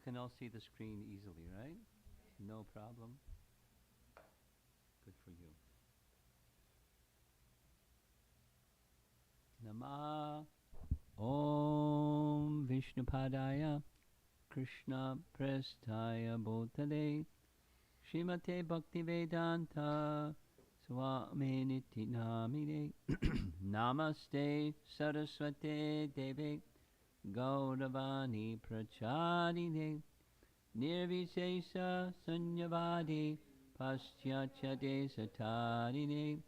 can all see the screen easily, right? No problem. Good for you. Nama Om Vishnupadaya Krishna Prestaya Bhutale Srimate Bhaktivedanta Swami Niti Namine Namaste Saraswate Deve Gauravani Pracharine Nirvishesha Sunyavadi Paschachate Satarine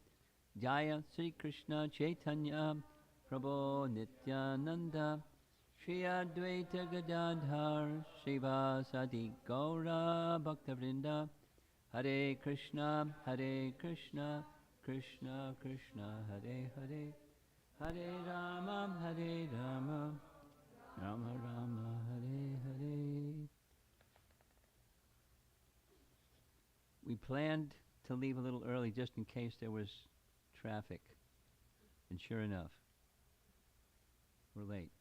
Jaya Sri Krishna Chaitanya Prabhu Nityananda Shri Advaita Gadadhar Srivasadi Gaura Bhaktavrinda Hare Krishna Krishna Krishna Hare Hare Hare Rama Rama Rama Hare Hare. We planned to leave a little early just in case there was traffic. And sure enough, we're late.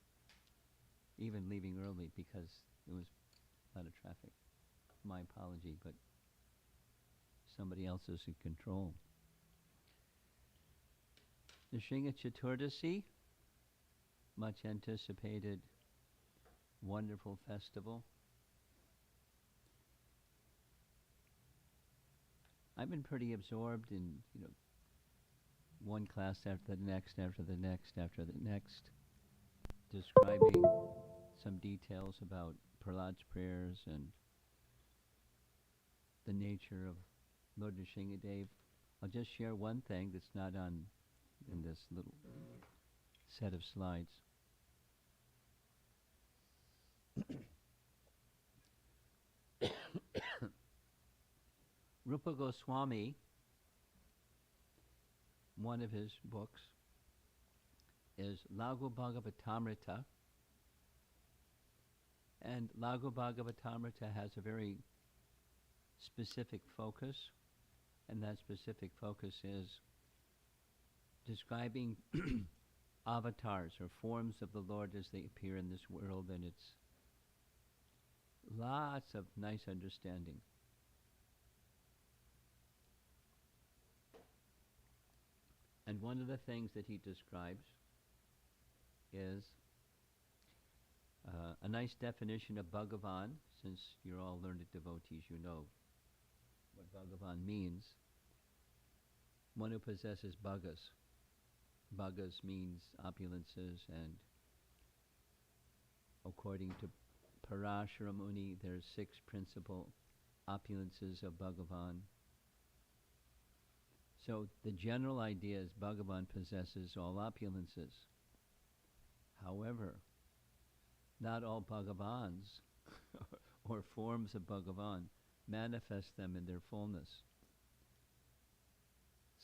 Even leaving early because there was a lot of traffic. My apology, but somebody else is in control. The Shinga Chaturdasi, much anticipated, wonderful festival. I've been pretty absorbed in, one class after the next, after the next, after the next, describing some details about Prahlad's prayers and the nature of Lord Nrsimhadev. I'll just share one thing that's not in this little set of slides. Rupa Goswami, one of his books is Laghu Bhagavatamrita, and Laghu Bhagavatamrita has a very specific focus, and that specific focus is describing avatars or forms of the Lord as they appear in this world, and it's lots of nice understanding. And one of the things that he describes is a nice definition of Bhagavan. Since you're all learned devotees, you know what Bhagavan means. One who possesses bhagas. Bhagas means opulences, and according to Parashara Muni, there are 6 principal opulences of Bhagavan. So the general idea is Bhagavan possesses all opulences. However, not all Bhagavans or forms of Bhagavan manifest them in their fullness.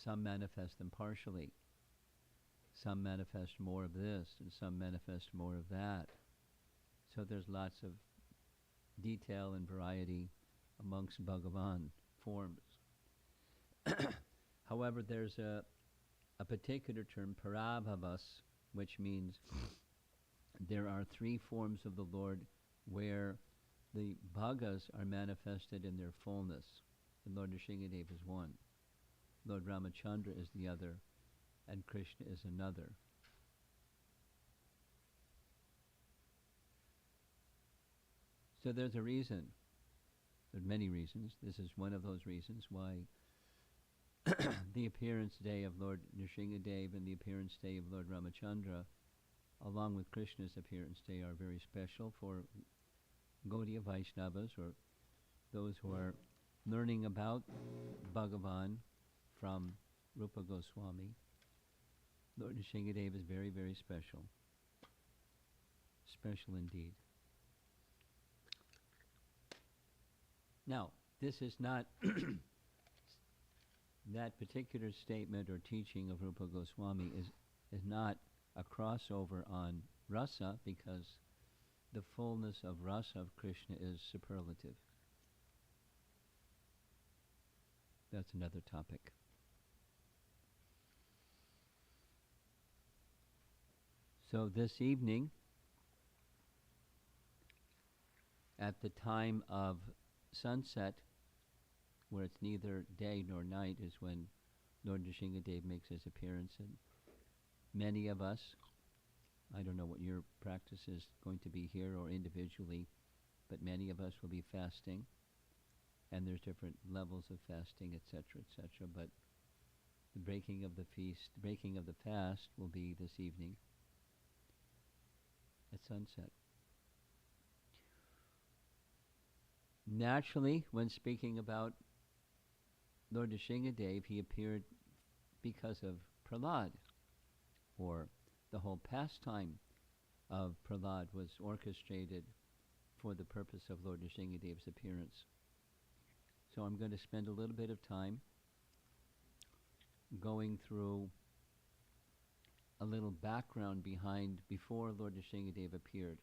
Some manifest them partially. Some manifest more of this, and some manifest more of that. So there's lots of detail and variety amongst Bhagavan forms. However, there's a particular term, parabhavas, which means there are 3 forms of the Lord where the bhagas are manifested in their fullness. And Lord Nrsimhadev is one. Lord Ramachandra is the other, and Krishna is another. So there's a reason. There are many reasons. This is one of those reasons why the appearance day of Lord Nrsimhadev and the appearance day of Lord Ramachandra, along with Krishna's appearance day, are very special for Gaudiya Vaishnavas, or those who are learning about Bhagavan from Rupa Goswami. Lord Nrsimhadev is very, very special. Special indeed. Now, this is not that particular statement or teaching of Rupa Goswami is not a crossover on rasa, because the fullness of rasa of Krishna is superlative. That's another topic. So this evening, at the time of sunset, where it's neither day nor night, is when Lord Nrsingadev makes his appearance. And many of us, I don't know what your practice is going to be here or individually, but many of us will be fasting, and there's different levels of fasting, etc., etc. But the breaking of the feast, breaking of the fast will be this evening at sunset. Naturally, when speaking about Lord Nrsingadev, he appeared because of Prahlad, or the whole pastime of Prahlad was orchestrated for the purpose of Lord Nrsingadev's appearance. So I'm going to spend a little bit of time going through a little background before Lord Nrsingadev appeared.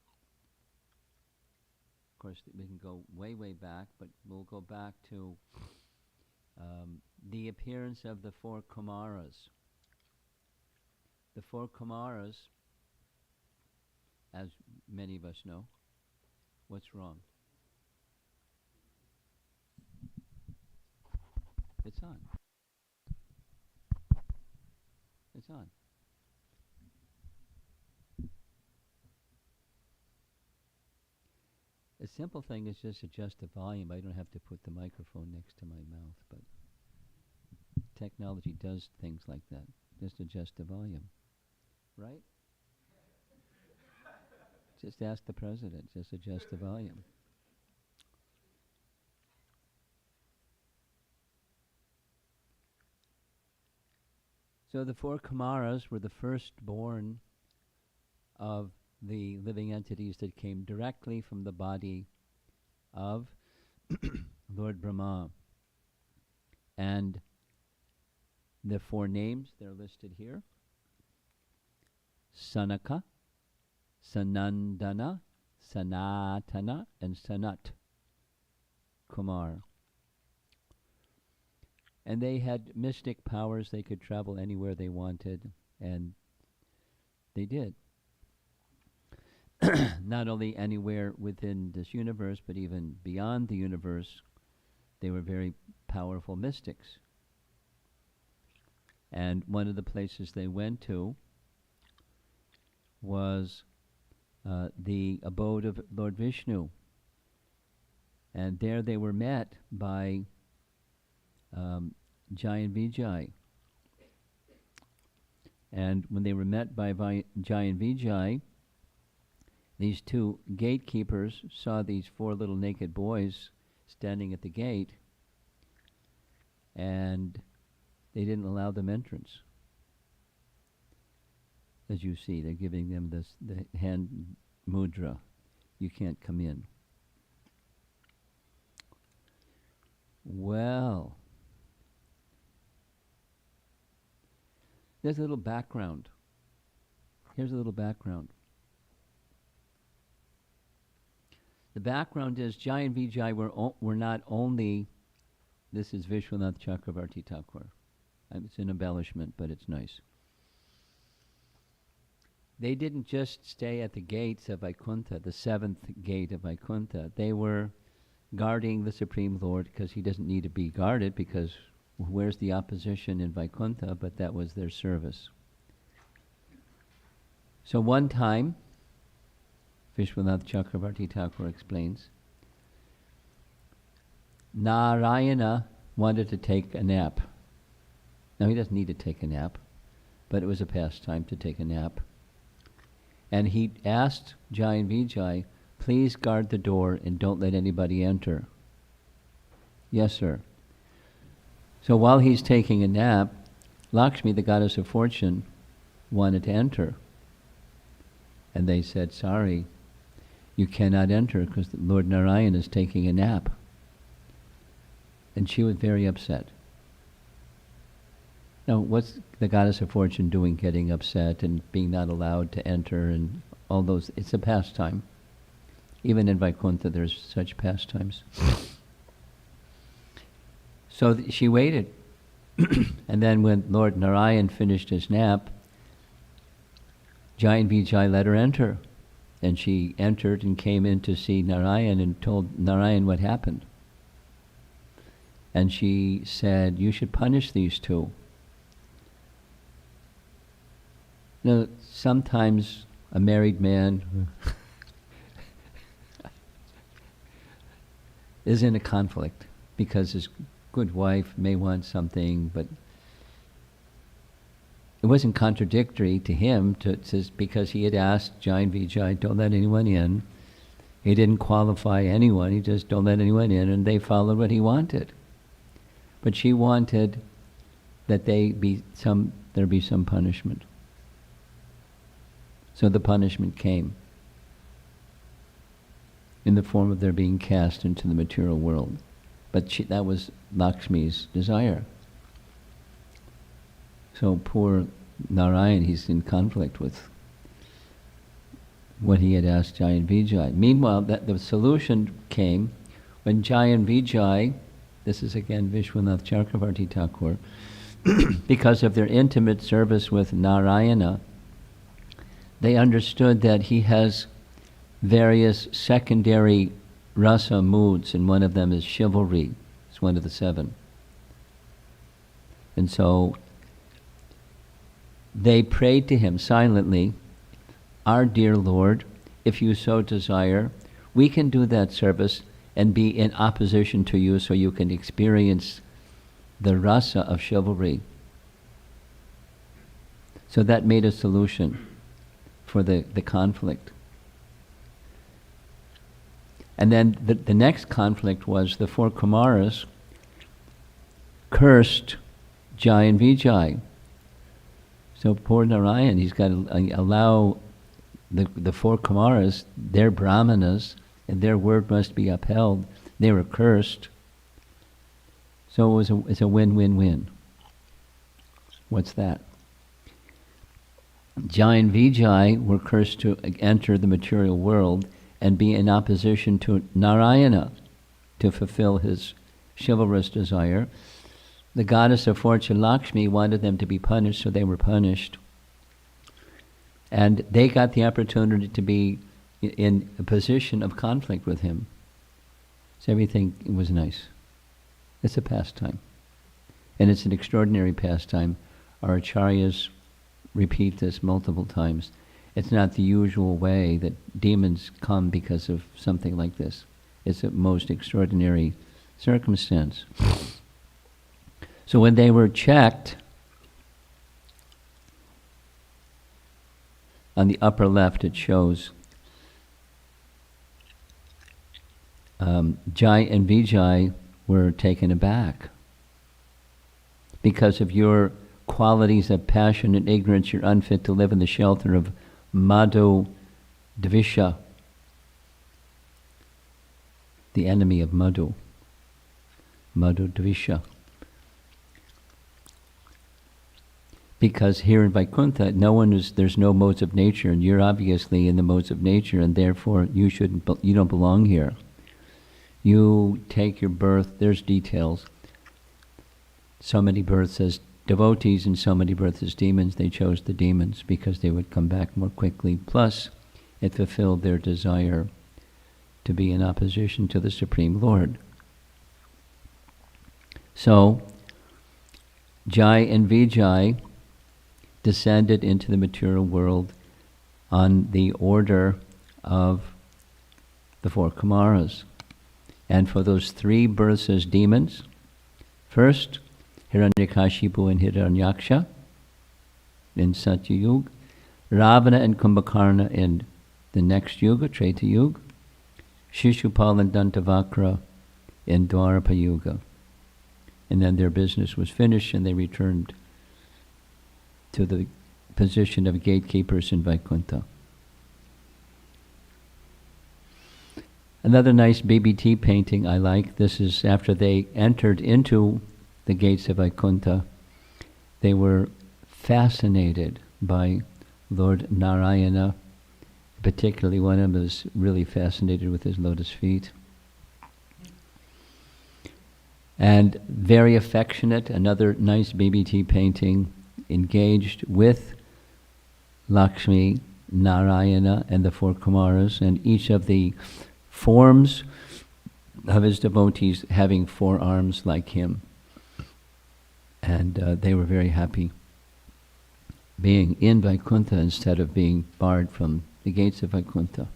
Of course, we can go way, way back, but we'll go back to the appearance of the four Kumaras. The four Kumaras, as many of us know, what's wrong? It's on. It's on. A simple thing is just adjust the volume. I don't have to put the microphone next to my mouth, but technology does things like that. Just adjust the volume. Right? Just ask the president. Just adjust the volume. So the four Kumaras were the firstborn of the living entities that came directly from the body of Lord Brahma. And the four names, they're listed here: Sanaka, Sanandana, Sanatana, and Sanat Kumar. And they had mystic powers. They could travel anywhere they wanted, and they did. Not only anywhere within this universe, but even beyond the universe, they were very powerful mystics. And one of the places they went to was the abode of Lord Vishnu. And there they were met by Jaya and Vijaya. And when they were met by Jaya and Vijaya, these two gatekeepers saw these four little naked boys standing at the gate, and they didn't allow them entrance. As you see, they're giving them the hand mudra. You can't come in. Well, there's a little background. Here's a little background. The background is Jaya and Vijaya were not only, this is Vishwanath Chakravarti Thakur. It's an embellishment, but it's nice. They didn't just stay at the gates of Vaikuntha, the seventh gate of Vaikuntha. They were guarding the Supreme Lord, because he doesn't need to be guarded, because where's the opposition in Vaikuntha? But that was their service. So one time, Vishwanath Chakravarti Thakur explains, Narayana wanted to take a nap. Now he doesn't need to take a nap, but it was a pastime to take a nap. And he asked Jaya and Vijaya, please guard the door and don't let anybody enter. Yes, sir. So while he's taking a nap, Lakshmi, the goddess of fortune, wanted to enter. And they said, sorry, you cannot enter because Lord Narayan is taking a nap. And she was very upset. Now, what's the goddess of fortune doing getting upset and being not allowed to enter and all those? It's a pastime. Even in Vaikuntha there's such pastimes. So she waited. And then when Lord Narayan finished his nap, Jaya and Vijaya let her enter. And she entered and came in to see Narayan and told Narayan what happened. And she said, you should punish these two. Now, sometimes a married man is in a conflict because his good wife may want something, but it wasn't contradictory to him because he had asked Jaya and Vijaya, don't let anyone in. He didn't qualify anyone, he just don't let anyone in, and they followed what he wanted. But she wanted that there be some punishment. So the punishment came in the form of their being cast into the material world. But that was Lakshmi's desire. So poor Narayan, he's in conflict with what he had asked Jaya and Vijaya. Meanwhile, the solution came when Jaya and Vijaya, this is again Vishwanath Chakravarti Thakur, because of their intimate service with Narayana, they understood that he has various secondary rasa moods, and one of them is chivalry. It's one of the 7. And so they prayed to him silently, our dear Lord, if you so desire, we can do that service and be in opposition to you so you can experience the rasa of chivalry. So that made a solution for the conflict. And then the next conflict was the 4 Kumaras cursed Jaya and Vijaya. So poor Narayan, he's got to allow the 4 Kumaras, they're brahmanas, and their word must be upheld. They were cursed. So it's a win-win-win. What's that? Jaya and Vijaya were cursed to enter the material world and be in opposition to Narayana to fulfill his chivalrous desire. The goddess of fortune, Lakshmi, wanted them to be punished, so they were punished. And they got the opportunity to be in a position of conflict with him. So everything was nice. It's a pastime. And it's an extraordinary pastime. Our acharyas repeat this multiple times. It's not the usual way that demons come because of something like this. It's a most extraordinary circumstance. So when they were checked, on the upper left it shows Jaya and Vijaya were taken aback. Because of your qualities of passion and ignorance, you're unfit to live in the shelter of Madhu Dvisha, the enemy of Madhu. Madhu Dvisha. Because here in Vaikuntha, there's no modes of nature, and you're obviously in the modes of nature, and therefore you don't belong here. You take your birth, there's details. So many births as devotees and so many births as demons. They chose the demons because they would come back more quickly. Plus, it fulfilled their desire to be in opposition to the Supreme Lord. So, Jaya and Vijaya descended into the material world on the order of the 4 Kumaras. And for those 3 births as demons, first, Hiranyakashipu and Hiranyaksha in Satya Yuga, Ravana and Kumbhakarna in the next Yuga, Treta Yuga, Shishupal and Dantavakra in Dwarapa Yuga. And then their business was finished and they returned to the position of gatekeepers in Vaikuntha. Another nice BBT painting I like. This is after they entered into the gates of Vaikuntha. They were fascinated by Lord Narayana. Particularly one of them was really fascinated with his lotus feet. And very affectionate, another nice BBT painting, engaged with Lakshmi Narayana and the four Kumaras, and each of the forms of his devotees having 4 arms like him. And they were very happy being in Vaikuntha instead of being barred from the gates of Vaikuntha.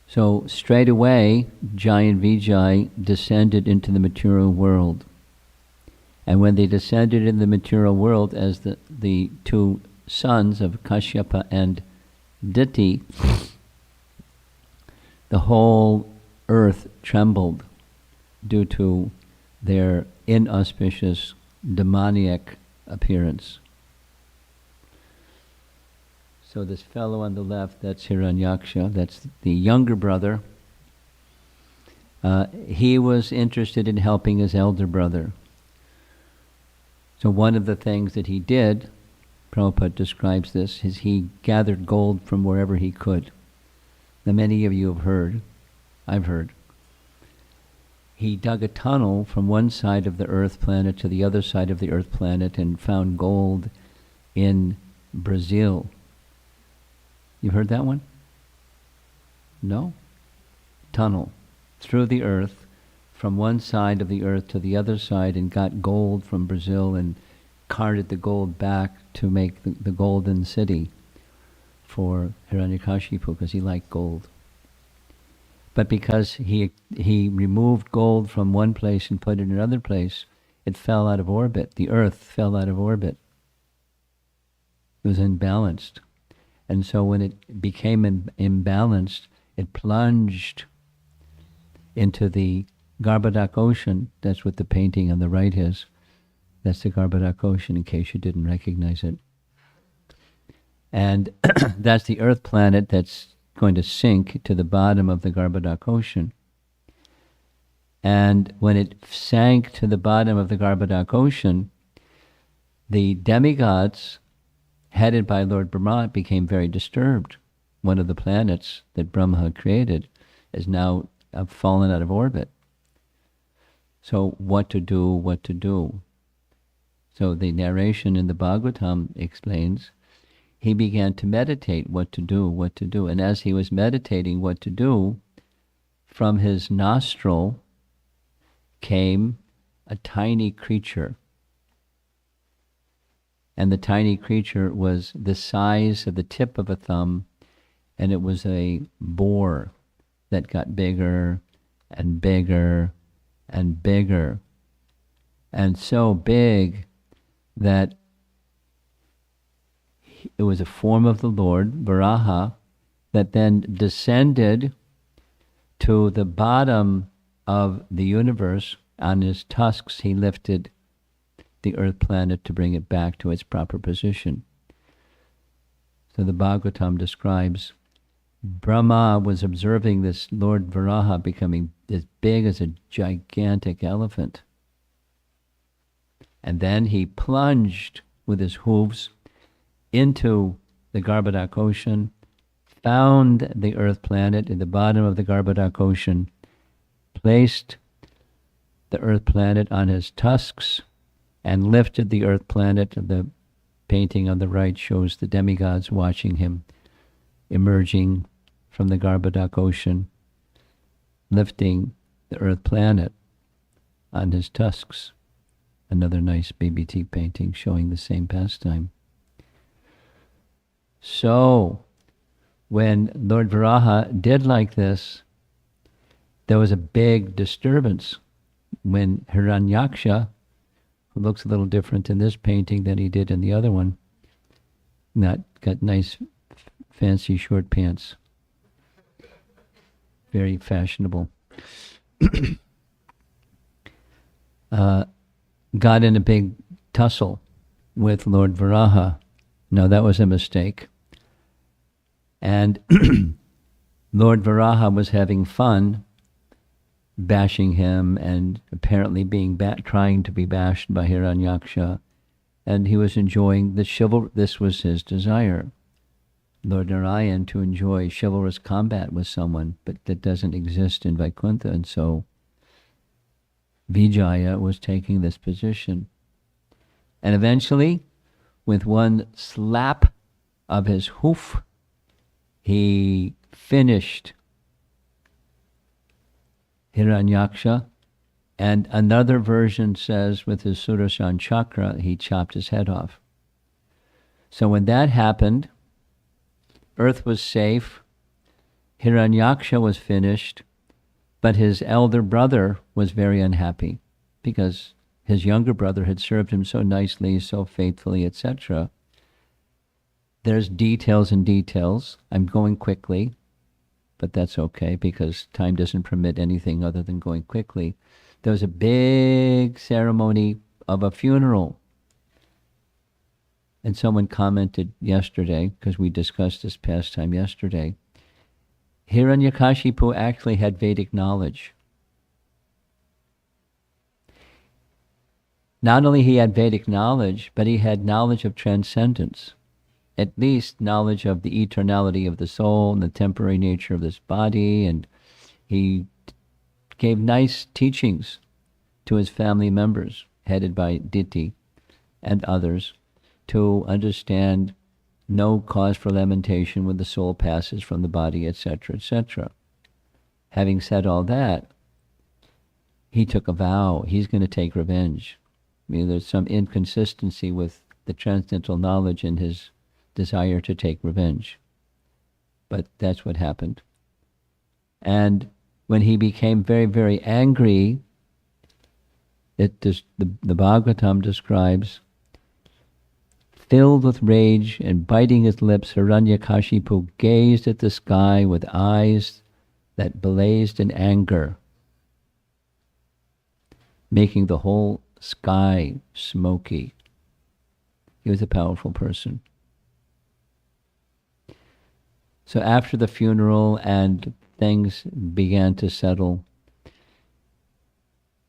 So straight away, Jaya and Vijaya descended into the material world. And when they descended in the material world as the 2 sons of Kashyapa and Diti, the whole earth trembled due to their inauspicious demoniac appearance. So this fellow on the left, that's Hiranyaksha, that's the younger brother. He was interested in helping his elder brother. So one of the things that he did, Prabhupada describes this, is he gathered gold from wherever he could. Now many of you have heard, I've heard. He dug a tunnel from one side of the earth planet to the other side of the earth planet and found gold in Brazil. You've heard that one? No? Tunnel through the earth from one side of the earth to the other side and got gold from Brazil and carted the gold back to make the golden city for Hiranyakashipu because he liked gold. But because he removed gold from one place and put it in another place, it fell out of orbit. The earth fell out of orbit. It was imbalanced. And so when it became imbalanced, it plunged into the Garbhodak Ocean. That's what the painting on the right is. That's the Garbhodak Ocean, in case you didn't recognize it. And that's the Earth planet that's going to sink to the bottom of the Garbhodak Ocean. And when it sank to the bottom of the Garbhodak Ocean, the demigods, headed by Lord Brahma, became very disturbed. One of the planets that Brahma had created is now fallen out of orbit. So what to do, what to do? So the narration in the Bhagavatam explains, he began to meditate what to do, what to do. And as he was meditating what to do, from his nostril came a tiny creature. And the tiny creature was the size of the tip of a thumb, and it was a boar that got bigger and bigger and bigger, and so big that it was a form of the Lord, Varaha, that then descended to the bottom of the universe. On his tusks he lifted the earth planet to bring it back to its proper position. So the Bhagavatam describes Brahma was observing this Lord Varaha becoming as big as a gigantic elephant. And then he plunged with his hooves into the Garbhodak Ocean, found the earth planet in the bottom of the Garbhodak Ocean, placed the earth planet on his tusks, and lifted the earth planet. The painting on the right shows the demigods watching him emerging from the Garbhodak Ocean, lifting the earth planet on his tusks. Another nice BBT painting showing the same pastime. So, when Lord Varaha did like this, there was a big disturbance when Hiranyaksha, who looks a little different in this painting than he did in the other one, got nice fancy short pants. Very fashionable. Got in a big tussle with Lord Varaha. No, that was a mistake. And Lord Varaha was having fun bashing him and apparently being trying to be bashed by Hiranyaksha. And he was enjoying the this was his desire. Lord Narayan to enjoy chivalrous combat with someone, but that doesn't exist in Vaikuntha, and so Vijaya was taking this position. And eventually, with one slap of his hoof, he finished Hiranyaksha. And another version says with his Sudarshan chakra, he chopped his head off. So when that happened, Earth was safe, Hiranyaksha was finished, but his elder brother was very unhappy because his younger brother had served him so nicely, so faithfully, etc. There's details and details. I'm going quickly, but that's okay because time doesn't permit anything other than going quickly. There was a big ceremony of a funeral. And someone commented yesterday, because we discussed this pastime yesterday, Hiranyakashipu actually had Vedic knowledge. Not only he had Vedic knowledge, but he had knowledge of transcendence. At least knowledge of the eternality of the soul and the temporary nature of this body. And he gave nice teachings to his family members, headed by Diti and others, to understand no cause for lamentation when the soul passes from the body, etc., etc. Having said all that, he took a vow. He's going to take revenge. I mean, there's some inconsistency with the transcendental knowledge and his desire to take revenge. But that's what happened. And when he became very, very angry, the Bhagavatam describes, filled with rage and biting his lips, Hiranyakashipu gazed at the sky with eyes that blazed in anger, making the whole sky smoky. He was a powerful person. So after the funeral and things began to settle,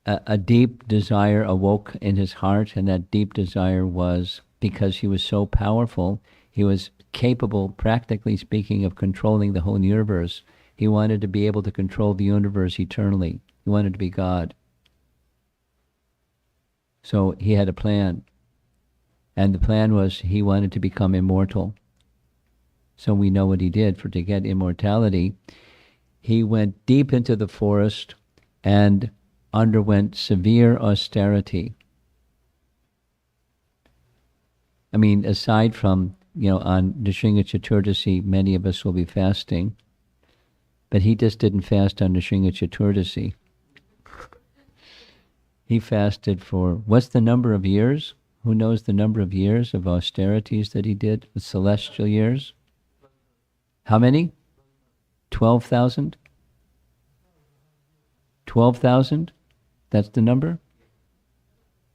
a deep desire awoke in his heart, and that deep desire was because he was so powerful, he was capable, practically speaking, of controlling the whole universe. He wanted to be able to control the universe eternally. He wanted to be God. So he had a plan. And the plan was he wanted to become immortal. So we know what he did. To get immortality, he went deep into the forest and underwent severe austerity. I mean, aside from, on Nrsimha Chaturdasi, many of us will be fasting, but he just didn't fast on Nrsimha Chaturdasi. He fasted for, what's the number of years? Who knows the number of years of austerities that he did, the celestial years? How many? 12,000? 12,000? That's the number?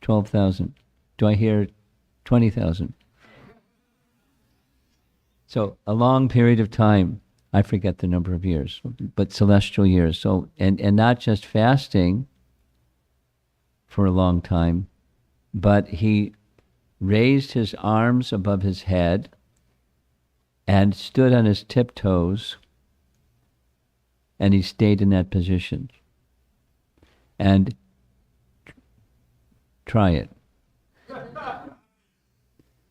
12,000. Do I hear 20,000? So a long period of time, I forget the number of years, but celestial years. So, and not just fasting for a long time, but he raised his arms above his head and stood on his tiptoes, and he stayed in that position. And try it.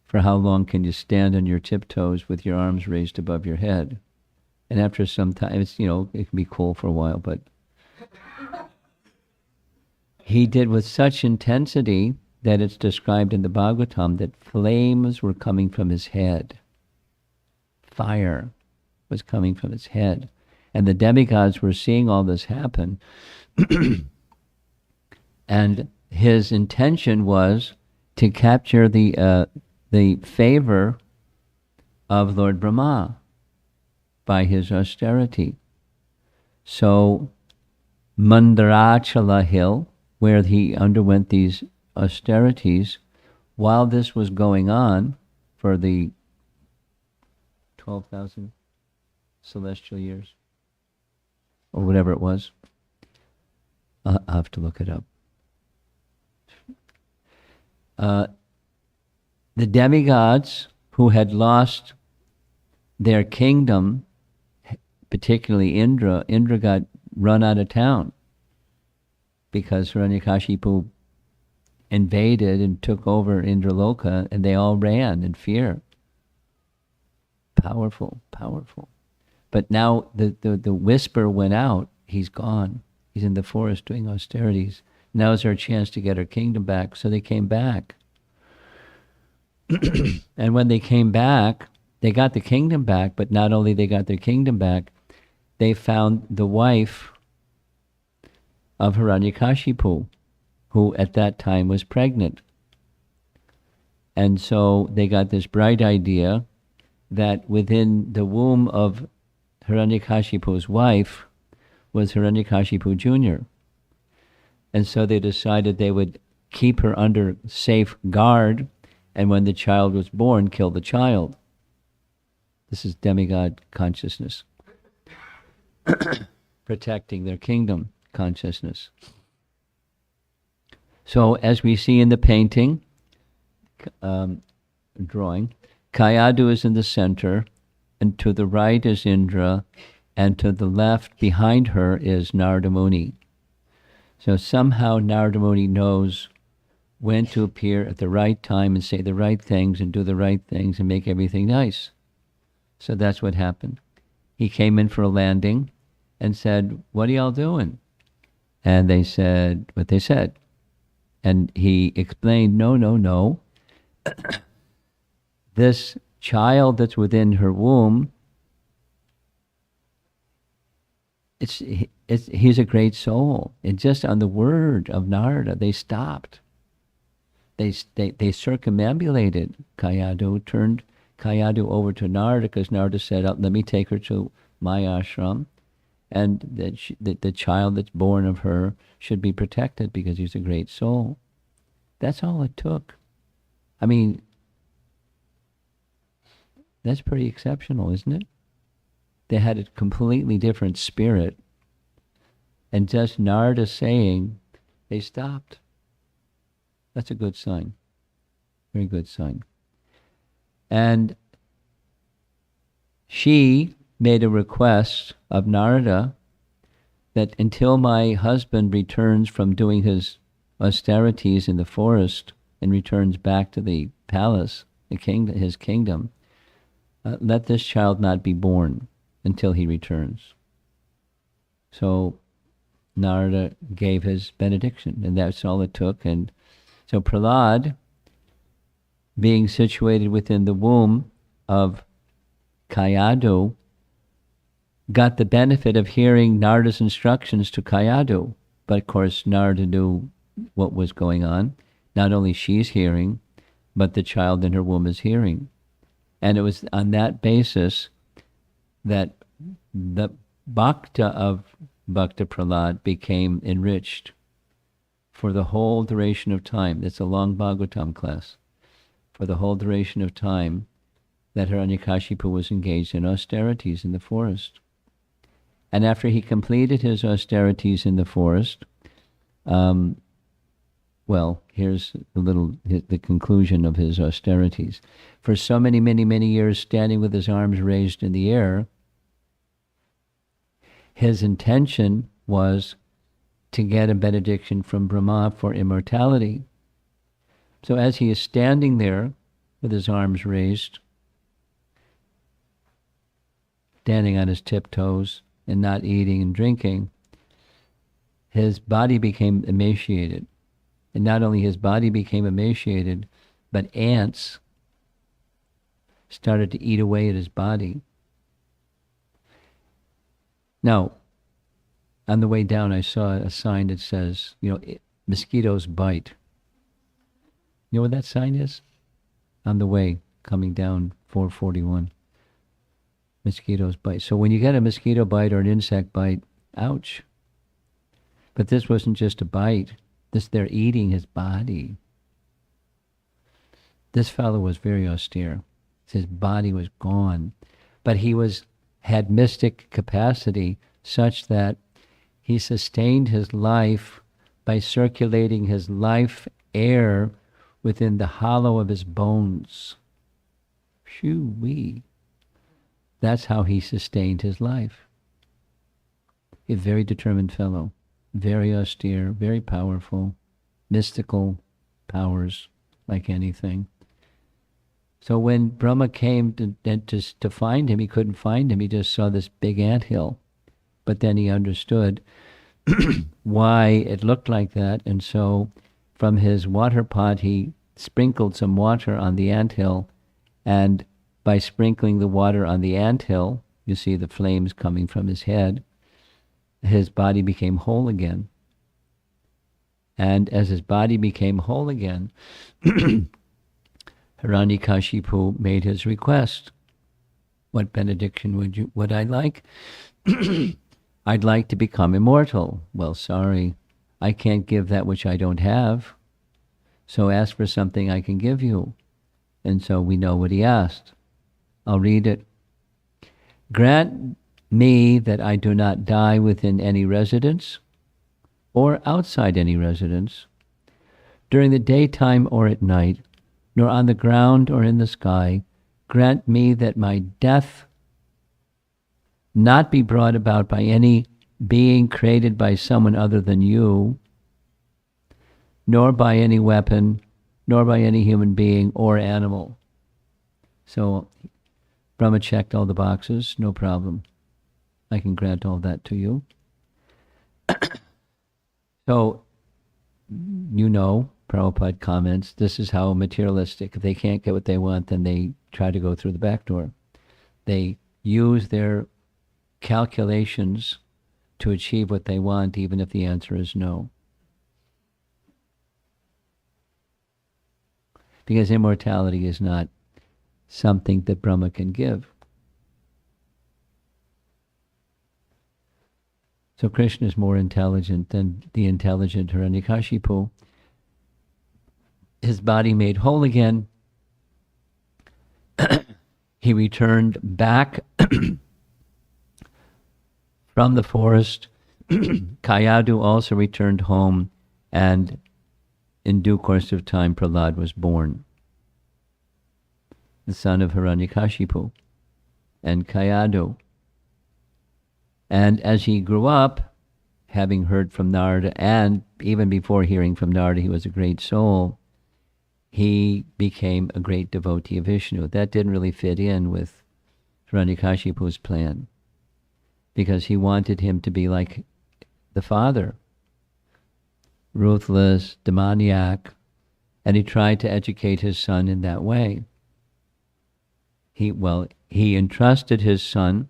For how long can you stand on your tiptoes with your arms raised above your head? And after some time, it can be cool for a while, but he did with such intensity that it's described in the Bhagavatam that flames were coming from his head. Fire was coming from his head. And the demigods were seeing all this happen. And his intention was to capture the favor of Lord Brahma by his austerity. So Mandarachala hill, where he underwent these austerities, while this was going on for the 12,000 celestial years, or whatever it was, I'll have to look it up. The demigods who had lost their kingdom, particularly Indra got run out of town because Hiranyakashipu invaded and took over Indraloka, and they all ran in fear. Powerful, powerful. But now the whisper went out, he's gone. He's in the forest doing austerities. Now's our chance to get our kingdom back. So they came back. And when they came back, they got the kingdom back, but not only they got their kingdom back, they found the wife of Hiranyakashipu, who at that time was pregnant. And so they got this bright idea that within the womb of Hiranyakashipu's wife was Hiranyakashipu Jr. And so they decided they would keep her under safe guard, and when the child was born, kill the child. This is demigod consciousness. Protecting their kingdom consciousness. So as we see in the painting, drawing, Kayadu is in the center, and to the right is Indra, and to the left behind her is Narada Muni. So somehow Narada Muni knows when to appear at the right time and say the right things and do the right things and make everything nice. So that's what happened. He came in for a landing and said, "What are y'all doing?" And they said what they said. And he explained, no. This child that's within her womb, he's a great soul. And just on the word of Narada, they stopped. They circumambulated Kayadu, turned Kayadu over to Narada, because Narada said, "Let me take her to my ashram, and that the child that's born of her should be protected because he's a great soul." That's all it took. I mean, that's pretty exceptional, isn't it? They had a completely different spirit, and just Narada saying, they stopped. That's a good sign. Very good sign. And she made a request of Narada that until my husband returns from doing his austerities in the forest and returns back to the palace, his kingdom, let this child not be born until he returns. So Narada gave his benediction, and that's all it took. And so Prahlad, being situated within the womb of Kayadu, got the benefit of hearing Narada's instructions to Kayadu. But of course, Narada knew what was going on. Not only she's hearing, but the child in her womb is hearing. And it was on that basis that the bhakta of Bhakta Prahlad became enriched for the whole duration of time. It's a long Bhagavatam class. For the whole duration of time that Hiranyakashipu was engaged in austerities in the forest. And after he completed his austerities in the forest, here's the conclusion of his austerities. For so many, many, many years, standing with his arms raised in the air, his intention was to get a benediction from Brahma for immortality. So as he is standing there with his arms raised, standing on his tiptoes and not eating and drinking, his body became emaciated. And not only his body became emaciated, but ants started to eat away at his body. Now, on the way down, I saw a sign that says, mosquitoes bite. You know what that sign is? On the way, coming down 441. Mosquitoes bite. So when you get a mosquito bite or an insect bite, ouch. But this wasn't just a bite. They're eating his body. This fellow was very austere. His body was gone. But he had mystic capacity such that he sustained his life by circulating his life air within the hollow of his bones. Shoo-wee. That's how he sustained his life. A very determined fellow. Very austere, very powerful, mystical powers like anything. So when Brahma came to find him, he couldn't find him. He just saw this big anthill. But then he understood why it looked like that. And so from his water pot, he sprinkled some water on the anthill. And by sprinkling the water on the anthill, you see the flames coming from his head, his body became whole again. And as his body became whole again, Hiranyakashipu made his request. What benediction would I like? I'd like to become immortal. Well, sorry, I can't give that which I don't have. So ask for something I can give you. And so we know what he asked. I'll read it. Grant me that I do not die within any residence or outside any residence, during the daytime or at night, nor on the ground or in the sky. Grant me that my death not be brought about by any being created by someone other than you, nor by any weapon, nor by any human being or animal. So Brahma checked all the boxes, no problem. I can grant all that to you. So, you know, Prabhupada comments, this is how materialistic, if they can't get what they want, then they try to go through the back door. They use their calculations to achieve what they want, even if the answer is no. Because immortality is not something that Brahma can give. So Krishna is more intelligent than the intelligent Hiranyakashipu. His body made whole again. He returned back from the forest. Kayadu also returned home, and in due course of time, Prahlad was born, the son of Hiranyakashipu and Kayadu. And as he grew up, having heard from Narada, and even before hearing from Narada, he was a great soul, he became a great devotee of Vishnu. That didn't really fit in with Hiranyakashipu's plan, because he wanted him to be like the father, ruthless, demoniac, and he tried to educate his son in that way. He entrusted his son.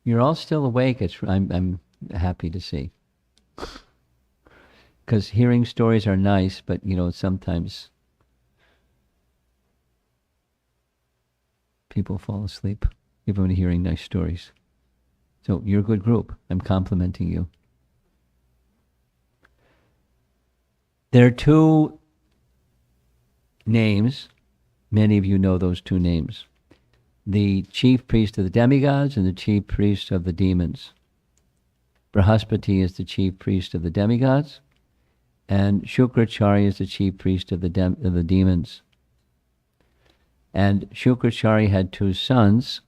You're all still awake. I'm happy to see. Because hearing stories are nice, but sometimes people fall asleep even when hearing nice stories. So you're a good group. I'm complimenting you. There are two names. Many of you know those two names. The chief priest of the demigods and the chief priest of the demons. Brahaspati is the chief priest of the demigods, and Shukracharya is the chief priest of the demons. And Shukracharya had two sons,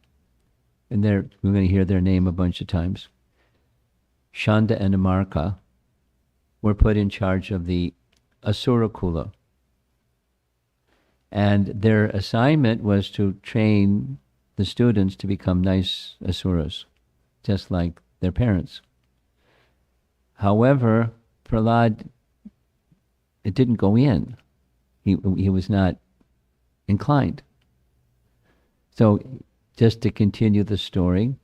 and we're going to hear their name a bunch of times. Shanda and Amarka were put in charge of the Asura Kula. And their assignment was to train the students to become nice asuras, just like their parents. However, Prahlad, it didn't go in. He was not inclined. So, just to continue the story,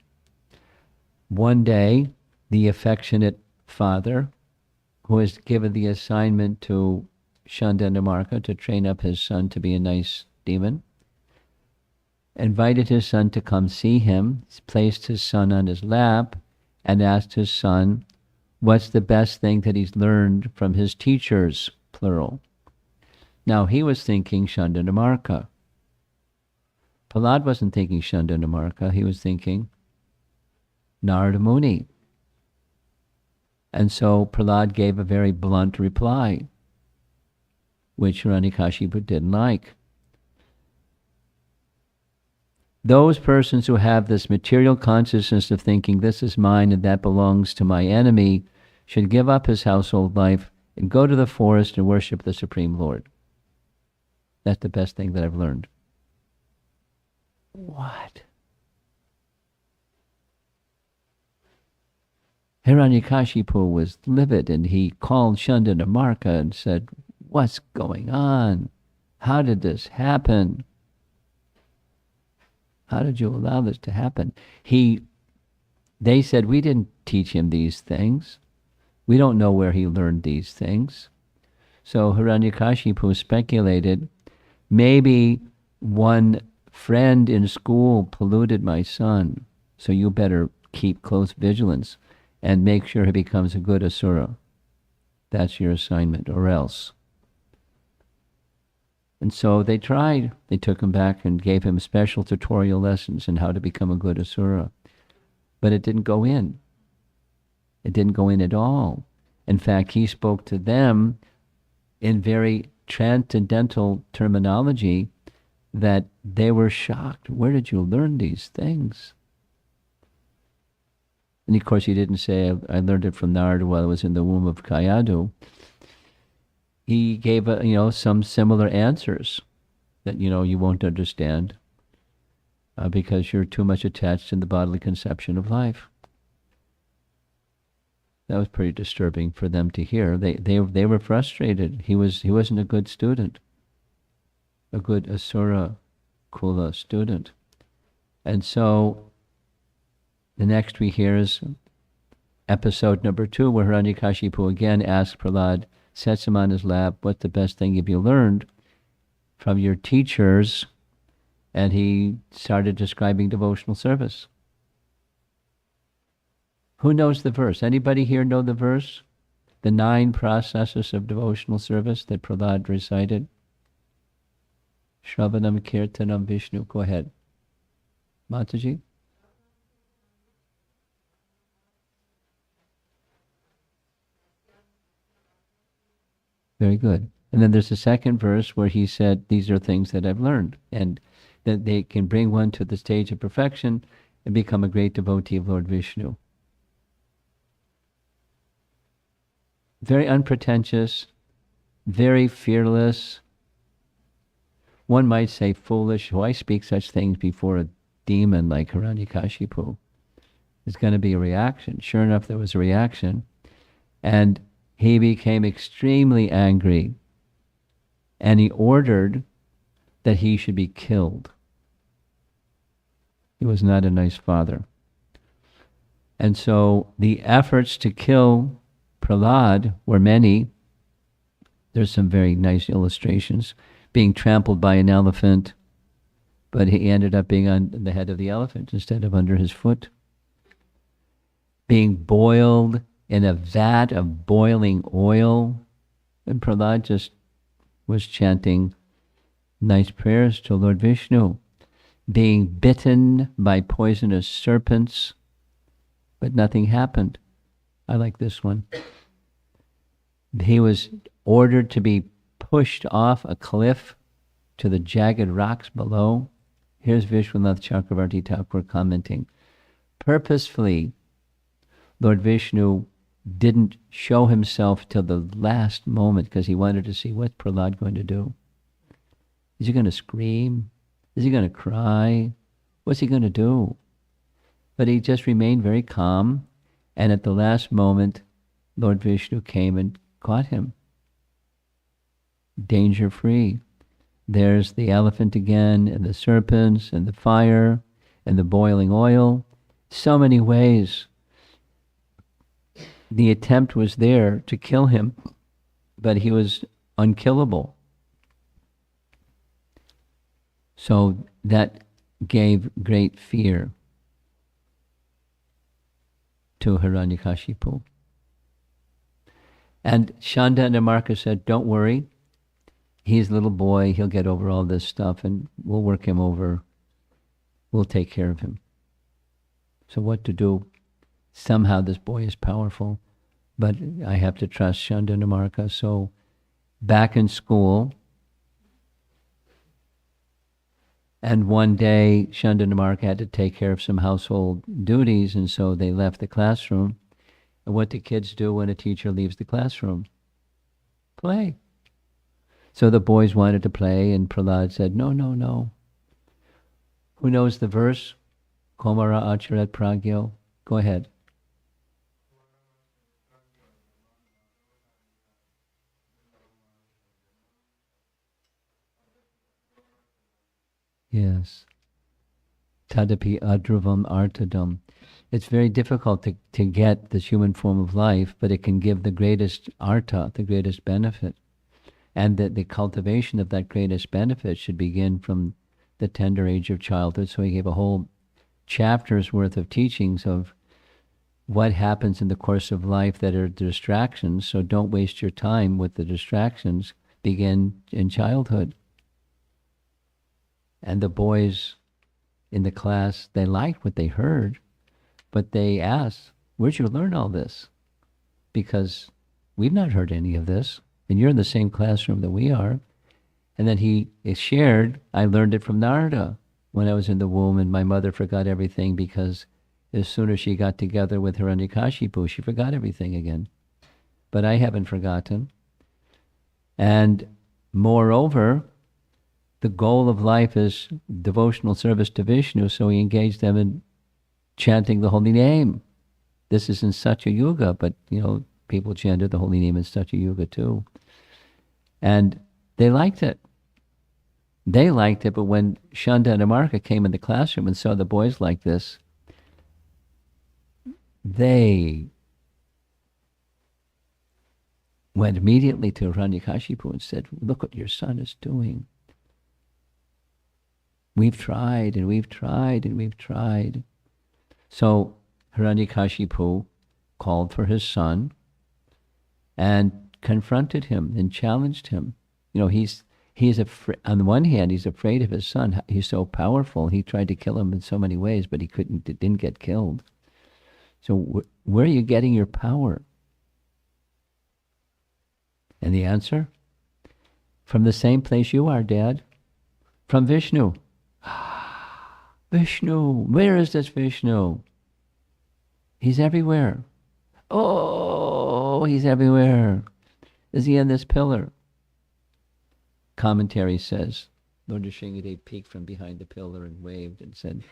one day, the affectionate father, who was given the assignment to Shanda and Amarka to train up his son to be a nice demon, invited his son to come see him, placed his son on his lap, and asked his son, what's the best thing that he's learned from his teachers, plural. Now, he was thinking Shanda and Amarka. Prahlad wasn't thinking Shanda and Amarka, he was thinking Narada Muni. And so Prahlad gave a very blunt reply, which Hiranyakashipu didn't like. Those persons who have this material consciousness of thinking this is mine and that belongs to my enemy should give up his household life, and go to the forest and worship the Supreme Lord. That's the best thing that I've learned. What? Hiranyakashipu was livid, and he called Shandanyamarka and said, "What's going on? How did this happen? How did you allow this to happen?" They said, "We didn't teach him these things. We don't know where he learned these things." So Hiranyakashipu speculated, maybe one friend in school polluted my son, so you better keep close vigilance and make sure he becomes a good asura. That's your assignment, or else. And so they tried. They took him back and gave him special tutorial lessons in how to become a good asura. But it didn't go in. It didn't go in at all. In fact, he spoke to them in very transcendental terminology that they were shocked. Where did you learn these things? And of course, he didn't say, I learned it from Narada while I was in the womb of Kayadu. He gave some similar answers that you won't understand because you're too much attached in the bodily conception of life. That was pretty disturbing for them to hear. They were frustrated. He wasn't a good student, a good asura kula student. And so the next we hear is episode number 2, where Hiranyakashipu again asks Prahlad, sets him on his lap, "What's the best thing have you learned from your teachers?" And he started describing devotional service. Who knows the verse? Anybody here know the verse? The 9 processes of devotional service that Prahlad recited? Shravanam, Kirtanam, Vishnu. Go ahead. Mataji? Very good. And then there's a second verse where he said, these are things that I've learned, and that they can bring one to the stage of perfection and become a great devotee of Lord Vishnu. Very unpretentious, very fearless. One might say foolish. Why speak such things before a demon like Hiranyakashipu? There's going to be a reaction. Sure enough, there was a reaction. And he became extremely angry. And he ordered that he should be killed. He was not a nice father. And so the efforts to kill Prahlad were many. There's some very nice illustrations. Being trampled by an elephant, but he ended up being on the head of the elephant instead of under his foot. Being boiled in a vat of boiling oil, and Prahlad just was chanting nice prayers to Lord Vishnu. Being bitten by poisonous serpents, but nothing happened. I like this one. He was ordered to be pushed off a cliff to the jagged rocks below. Here's Vishwanath Chakravarti Thakur commenting. Purposefully, Lord Vishnu didn't show himself till the last moment because he wanted to see what's Prahlad going to do. Is he going to scream? Is he going to cry? What's he going to do? But he just remained very calm, and at the last moment, Lord Vishnu came and caught him. Danger-free. There's the elephant again, and the serpents, and the fire, and the boiling oil. So many ways. The attempt was there to kill him, but he was unkillable. So that gave great fear to Hiranyakashipu. And Shandanyamarka said, don't worry, he's a little boy, he'll get over all this stuff and we'll work him over, we'll take care of him. So what to do? Somehow this boy is powerful, but I have to trust Shandanyamarka. So back in school, and one day Shandanyamarka had to take care of some household duties, and so they left the classroom. And what do kids do when a teacher leaves the classroom? Play. So the boys wanted to play, and Prahlad said, no, no, no. Who knows the verse? Komara acharat pragyo. Go ahead. Yes. Tadapi adruvam artadam. It's very difficult to get this human form of life, but it can give the greatest arta, the greatest benefit. And that the cultivation of that greatest benefit should begin from the tender age of childhood. So he gave a whole chapter's worth of teachings of what happens in the course of life that are distractions. So don't waste your time with the distractions. Begin in childhood. And the boys in the class, they liked what they heard, but they asked, where'd you learn all this? Because we've not heard any of this, and you're in the same classroom that we are. And then he shared, I learned it from Narada when I was in the womb, and my mother forgot everything because as soon as she got together with Hiranyakashipu, she forgot everything again. But I haven't forgotten. And moreover, the goal of life is devotional service to Vishnu, so he engaged them in chanting the holy name. This is in Satya Yuga, but people chanted the holy name in Satya Yuga too. And they liked it. They liked it, but when Shanda and Amarka came in the classroom and saw the boys like this, they went immediately to Hiranyakashipu and said, look what your son is doing. We've tried and we've tried and we've tried. So Hiranyakashipu called for his son and confronted him and challenged him. He's on the one hand, he's afraid of his son. He's so powerful. He tried to kill him in so many ways, but he didn't get killed. So where are you getting your power? And the answer? From the same place you are, Dad. From Vishnu. Vishnu, where is this Vishnu? He's everywhere. Oh, he's everywhere. Is he in this pillar? Commentary says, Lord Nrsimhadev peeked from behind the pillar and waved and said,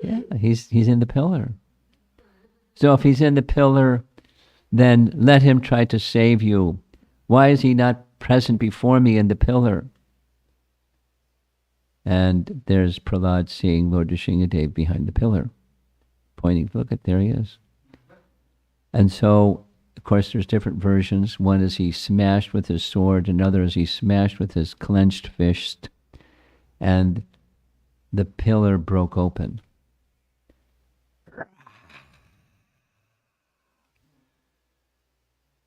yeah, he's in the pillar. So if he's in the pillar, then let him try to save you. Why is he not present before me in the pillar? And there's Prahlad seeing Lord Nrsimhadev behind the pillar, pointing, look at, there he is. And so, of course, there's different versions. One is he smashed with his sword, another is he smashed with his clenched fist, and the pillar broke open.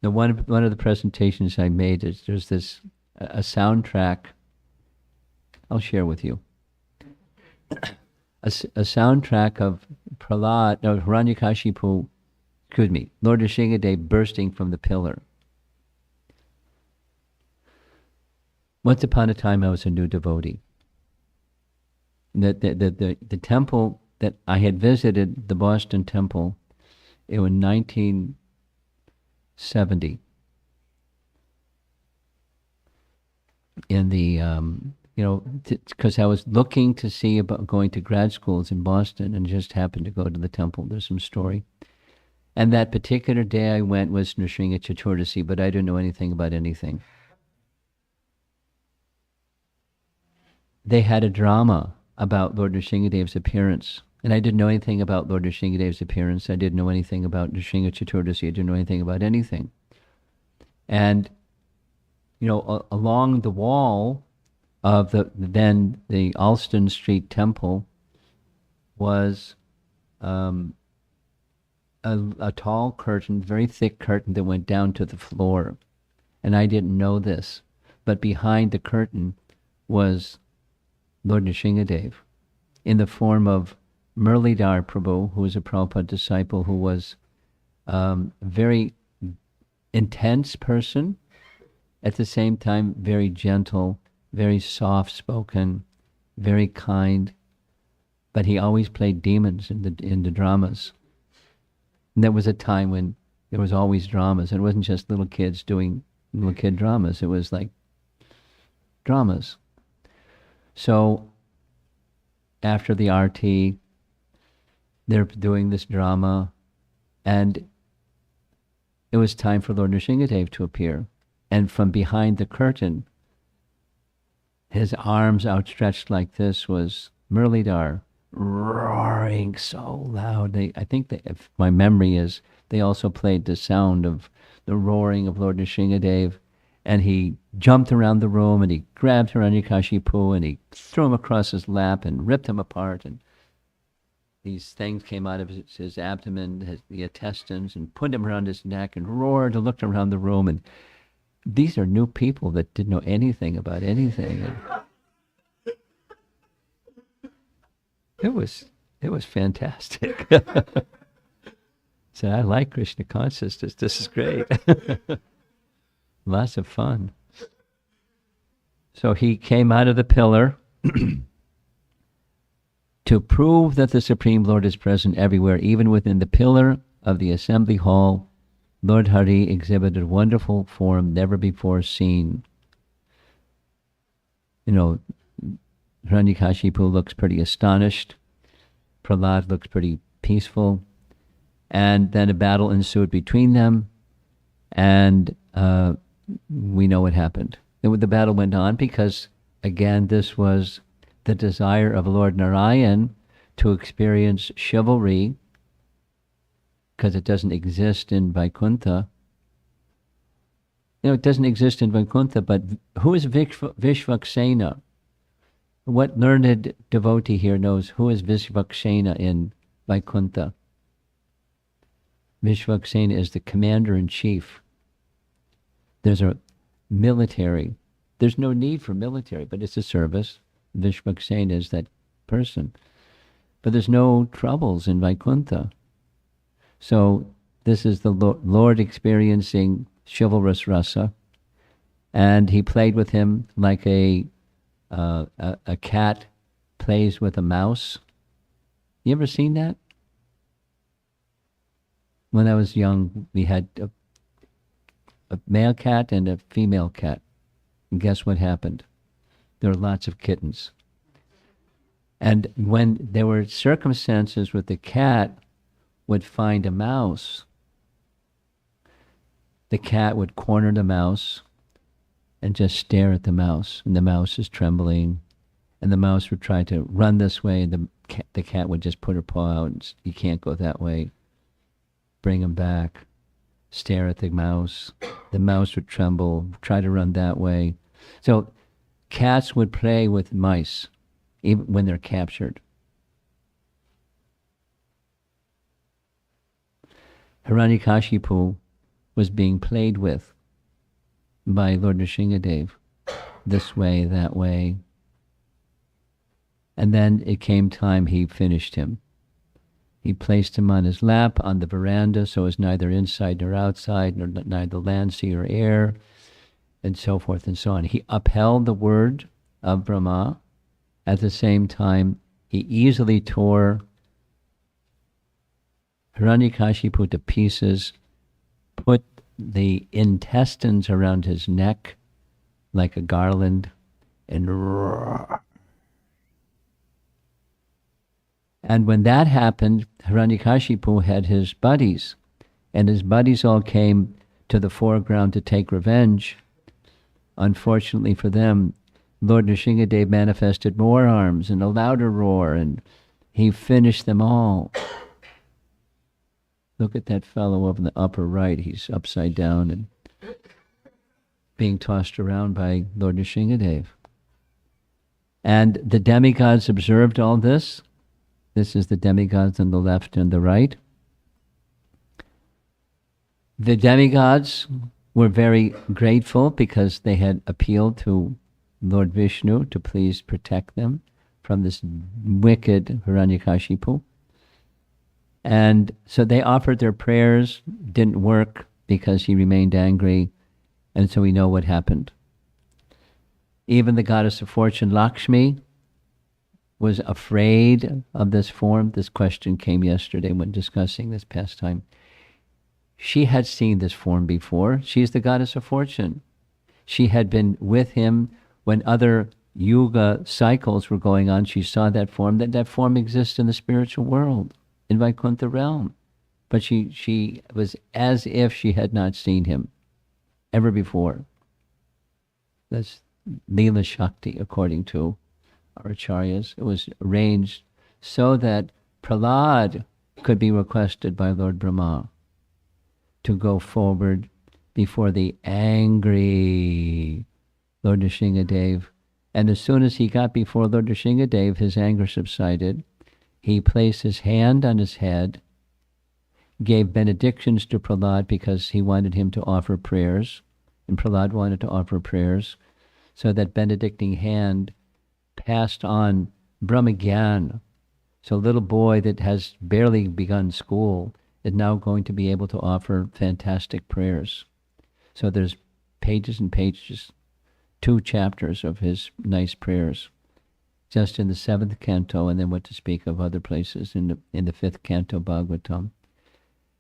Now, one of the presentations I made is there's a soundtrack. I'll share with you. A soundtrack of Hiranyakashipu, Lord Nrsimhadev bursting from the pillar. Once upon a time, I was a new devotee. The temple that I had visited, the Boston temple, it was 1970. In the because I was looking to see about going to grad schools in Boston and just happened to go to the temple. There's some story. And that particular day I went was Nrsimha Chaturdasi, but I didn't know anything about anything. They had a drama about Lord Nrsimhadev's appearance. And I didn't know anything about Lord Nrsimhadev's appearance. I didn't know anything about Nrsimha Chaturdasi. I didn't know anything about anything. And, along the wall of the Alston Street Temple was a tall curtain, very thick curtain that went down to the floor. And I didn't know this, but behind the curtain was Lord Nrsimhadev in the form of Murlidhar Prabhu, who was a Prabhupada disciple, who was a very intense person, at the same time very gentle, very soft-spoken, very kind, but he always played demons in the dramas. And there was a time when there was always dramas. And it wasn't just little kids doing little kid dramas. It was like dramas. So after the arti, they're doing this drama, and it was time for Lord Nrsingadev to appear. And from behind the curtain, his arms outstretched like this, was Murlidhar, roaring so loud. I think that, if my memory is, they also played the sound of the roaring of Lord Nrsingadev, and he jumped around the room, and he grabbed Hiranyakashipu, and he threw him across his lap and ripped him apart, and these things came out of his abdomen, the intestines, and put him around his neck and roared and looked around the room. And these are new people that didn't know anything about anything. And it was fantastic. So I like Krishna consciousness. This is great. Lots of fun. So he came out of the pillar to prove that the Supreme Lord is present everywhere, even within the pillar of the assembly hall. Lord Hari exhibited a wonderful form never before seen. You know, Hiranyakashipu looks pretty astonished. Prahlad looks pretty peaceful. And then a battle ensued between them, and we know what happened. The battle went on because, again, this was the desire of Lord Narayan to experience chivalry, because it doesn't exist in Vaikuntha. It doesn't exist in Vaikuntha, but who is Vishvaksena? What learned devotee here knows who is Vishvaksena in Vaikuntha? Vishvaksena is the commander-in-chief. There's a military. There's no need for military, but it's a service. Vishvaksena is that person. But there's no troubles in Vaikuntha. So this is the Lord experiencing chivalrous rasa, and he played with him like a cat plays with a mouse. You ever seen that? When I was young, we had a male cat and a female cat. And guess what happened? There were lots of kittens. And when there were circumstances where the cat would find a mouse, the cat would corner the mouse and just stare at the mouse. And the mouse is trembling. And the mouse would try to run this way, and the cat would just put her paw out and you can't go that way. Bring him back. Stare at the mouse. The mouse would tremble, try to run that way. So cats would play with mice, even when they're captured. Hiranyakashipu was being played with by Lord Nrsingadev, this way, that way. And then it came time he finished him. He placed him on his lap on the veranda, so as neither inside nor outside, nor neither land, sea, or air, and so forth and so on. He upheld the word of Brahma. At the same time, he easily tore Hiranyakashipu to pieces, put the intestines around his neck like a garland, and roar. And when that happened, Hiranyakashipu had his buddies, and his buddies all came to the foreground to take revenge. Unfortunately for them, Lord Nrsingadev manifested more arms and a louder roar, and he finished them all. Look at that fellow up in the upper right. He's upside down and being tossed around by Lord Nrsingadev. And the demigods observed all this. This is the demigods on the left and the right. The demigods were very grateful because they had appealed to Lord Vishnu to please protect them from this wicked Hiranyakashipu. And so they offered their prayers, didn't work because he remained angry, and so we know what happened. Even the goddess of fortune, Lakshmi, was afraid of this form. This question came yesterday when discussing this pastime. She had seen this form before. She's the goddess of fortune. She had been with him when other yuga cycles were going on. She saw that form. That form exists in the spiritual world, in Vaikuntha realm. But she was as if she had not seen him ever before. That's Leela Shakti, according to our acharyas. It was arranged so that Prahlad could be requested by Lord Brahma to go forward before the angry Lord Nrsingadev. And as soon as he got before Lord Nrsingadev, his anger subsided. He placed his hand on his head, gave benedictions to Prahlad because he wanted him to offer prayers, and Prahlad wanted to offer prayers, so that benedicting hand passed on Brahmagyan. So a little boy that has barely begun school is now going to be able to offer fantastic prayers. So there's pages and pages, 2 chapters of his nice prayers, just in the 7th canto, and then what to speak of other places in the 5th canto Bhagavatam.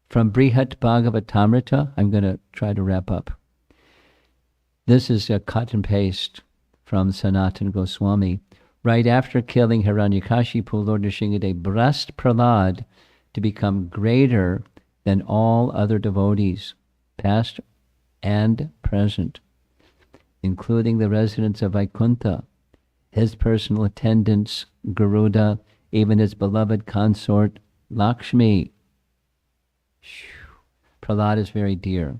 From Brihat Bhagavatamrita, I'm going to try to wrap up. This is a cut and paste from Sanatana Goswami. Right after killing Hiranyakashipu, Lord Nrsingadev blessed Prahlad to become greater than all other devotees, past and present, including the residents of Vaikuntha, his personal attendants, Garuda, even his beloved consort, Lakshmi. Prahlad is very dear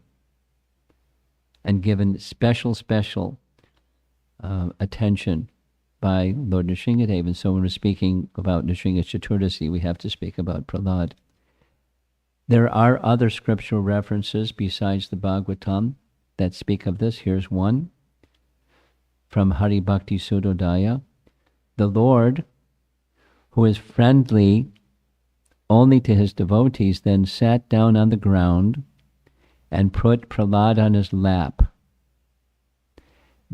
and given special attention by Lord Nrsingadev. And so when we're speaking about Nrsinga Chaturdasi, we have to speak about Prahlad. There are other scriptural references besides the Bhagavatam that speak of this. Here's one from Hari Bhakti Sudodaya. The Lord, who is friendly only to his devotees, then sat down on the ground and put Prahlad on his lap.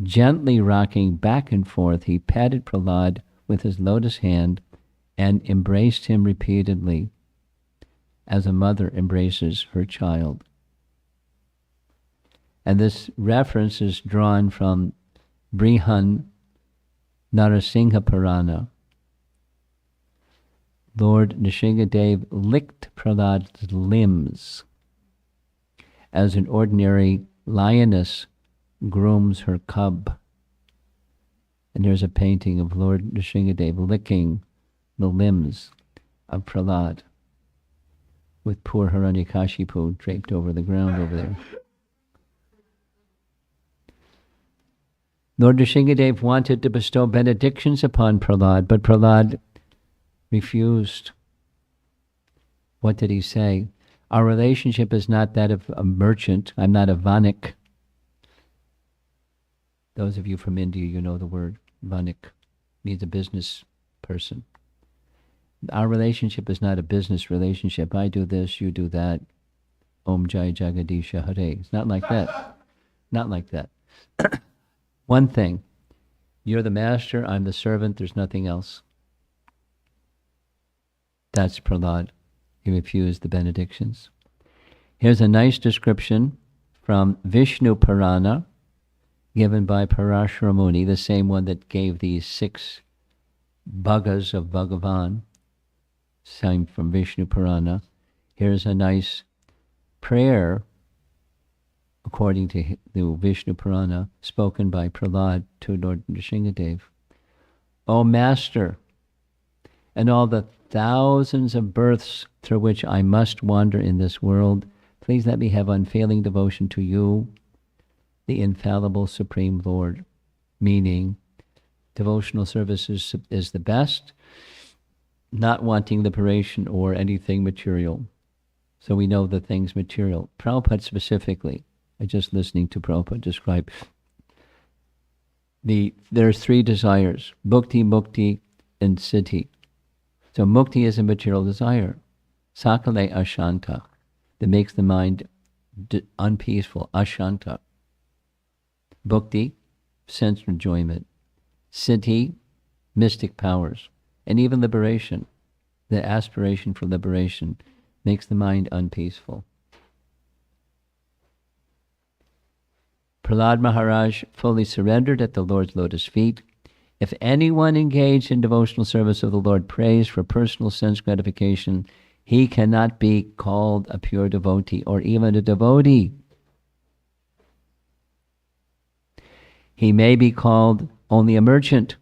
Gently rocking back and forth, he patted Prahlad with his lotus hand and embraced him repeatedly, as a mother embraces her child. And this reference is drawn from Brihan Narasimha Purana. Lord Nrsingadev licked Prahlad's limbs as an ordinary lioness grooms her cub. And there's a painting of Lord Nrsingadev licking the limbs of Prahlad, with poor Hiranyakashipu draped over the ground over there. Lord Nrsingadev wanted to bestow benedictions upon Prahlad, but Prahlad refused. What did he say? Our relationship is not that of a merchant. I'm not a vanik. Those of you from India, you know the word vanik. Means a business person. Our relationship is not a business relationship. I do this, you do that. Om Jai Jagadisha Hare. It's not like that. Not like that. One thing. You're the master, I'm the servant, there's nothing else. That's Prahlad. He refused the benedictions. Here's a nice description from Vishnu Purana, given by Parashara Muni, the same one that gave these 6 bhagas of Bhagavan, same from Vishnu Purana. Here's a nice prayer, according to the Vishnu Purana, spoken by Prahlad to Lord Nrsingadev. O Master, and all the thousands of births through which I must wander in this world, please let me have unfailing devotion to you, the infallible Supreme Lord. Meaning, devotional service is the best, not wanting liberation or anything material. So we know the things material. Prabhupada specifically, I just listening to Prabhupada describe, there's 3 desires, bhukti, mukti, and siddhi. So mukti is a material desire, sakale ashanta, that makes the mind unpeaceful, ashanta. Bhukti, sense enjoyment. Siddhi, mystic powers. And even liberation, the aspiration for liberation, makes the mind unpeaceful. Prahlad Maharaj fully surrendered at the Lord's lotus feet. If anyone engaged in devotional service of the Lord prays for personal sense gratification, he cannot be called a pure devotee or even a devotee. He may be called only a merchant,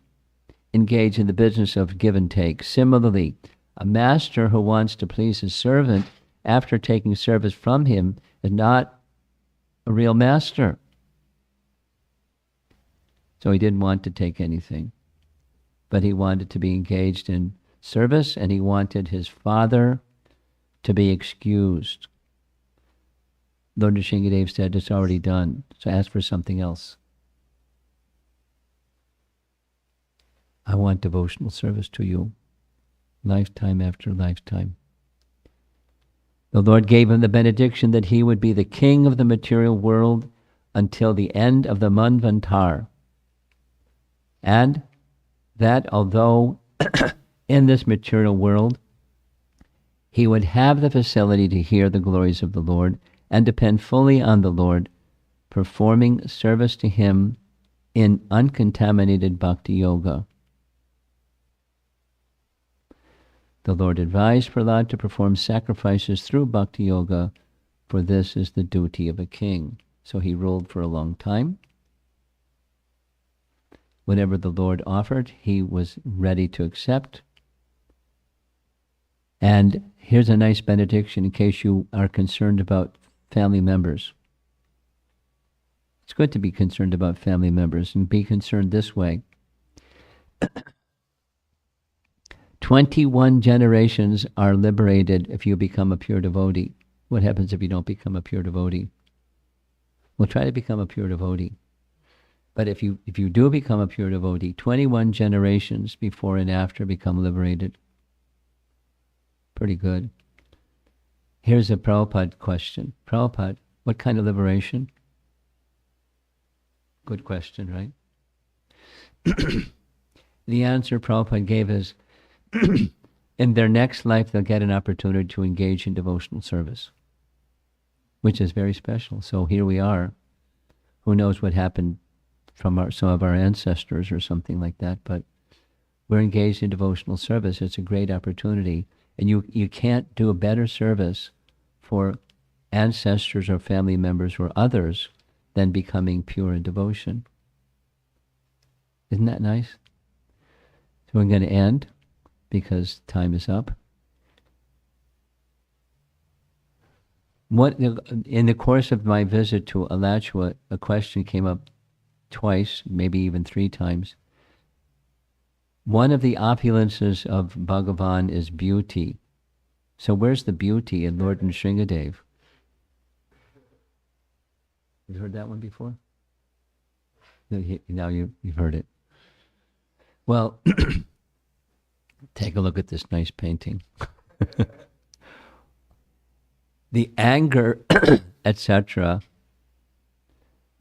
engaged in the business of give and take. Similarly, a master who wants to please his servant after taking service from him is not a real master. So he didn't want to take anything, but he wanted to be engaged in service, and he wanted his father to be excused. Lord Nrsingadev said, it's already done, so ask for something else. I want devotional service to you, lifetime after lifetime. The Lord gave him the benediction that he would be the king of the material world until the end of the Manvantar. And that although in this material world he would have the facility to hear the glories of the Lord and depend fully on the Lord, performing service to him in uncontaminated bhakti yoga. The Lord advised Prahlad to perform sacrifices through bhakti yoga, for this is the duty of a king. So he ruled for a long time. Whatever the Lord offered, he was ready to accept. And here's a nice benediction in case you are concerned about family members. It's good to be concerned about family members and be concerned this way. 21 generations are liberated if you become a pure devotee. What happens if you don't become a pure devotee? Well, try to become a pure devotee. But if you do become a pure devotee, 21 generations before and after become liberated. Pretty good. Here's a Prabhupada question. Prabhupada, what kind of liberation? Good question, right? The answer Prabhupada gave is, in their next life they'll get an opportunity to engage in devotional service, which is very special. So here we are. Who knows what happened from some of our ancestors or something like that, but we're engaged in devotional service. It's a great opportunity. And you can't do a better service for ancestors or family members or others than becoming pure in devotion. Isn't that nice? So we're going to end because time is up. In the course of my visit to Alachua, a question came up twice, maybe even 3 times. One of the opulences of Bhagavan is beauty. So where's the beauty in Lord Nrsingadev? You heard that one before? Now you've heard it. Well, take a look at this nice painting. The anger, etc.,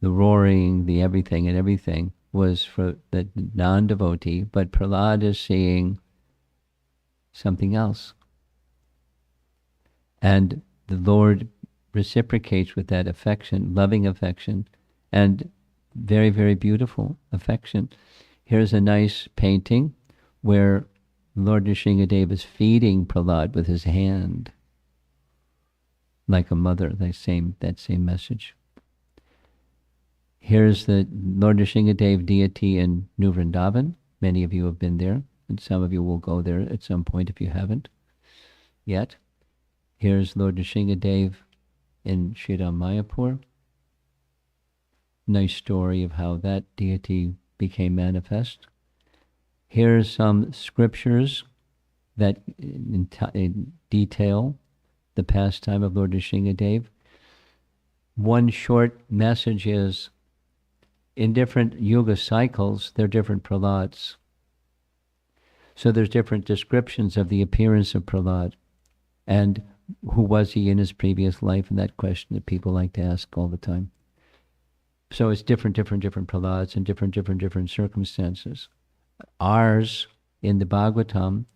the roaring, the everything and everything was for the non-devotee, but Prahlad is seeing something else. And the Lord reciprocates with that affection, loving affection, and very, very beautiful affection. Here's a nice painting where Lord Nrsingadev is feeding Prahlad with his hand, like a mother, that same message. Here's the Lord Nrsingadev deity in New Vrindavan. Many of you have been there, and some of you will go there at some point if you haven't yet. Here's Lord Nrsingadev in Sriram Mayapur. Nice story of how that deity became manifest. Here's some scriptures that in detail the pastime of Lord Nrsingadev. One short message is, in different yuga cycles, there are different Prahlads. So there's different descriptions of the appearance of Prahlad. And who was he in his previous life? And that question that people like to ask all the time. So it's different Prahlads and different circumstances. Ours In the Bhagavatam,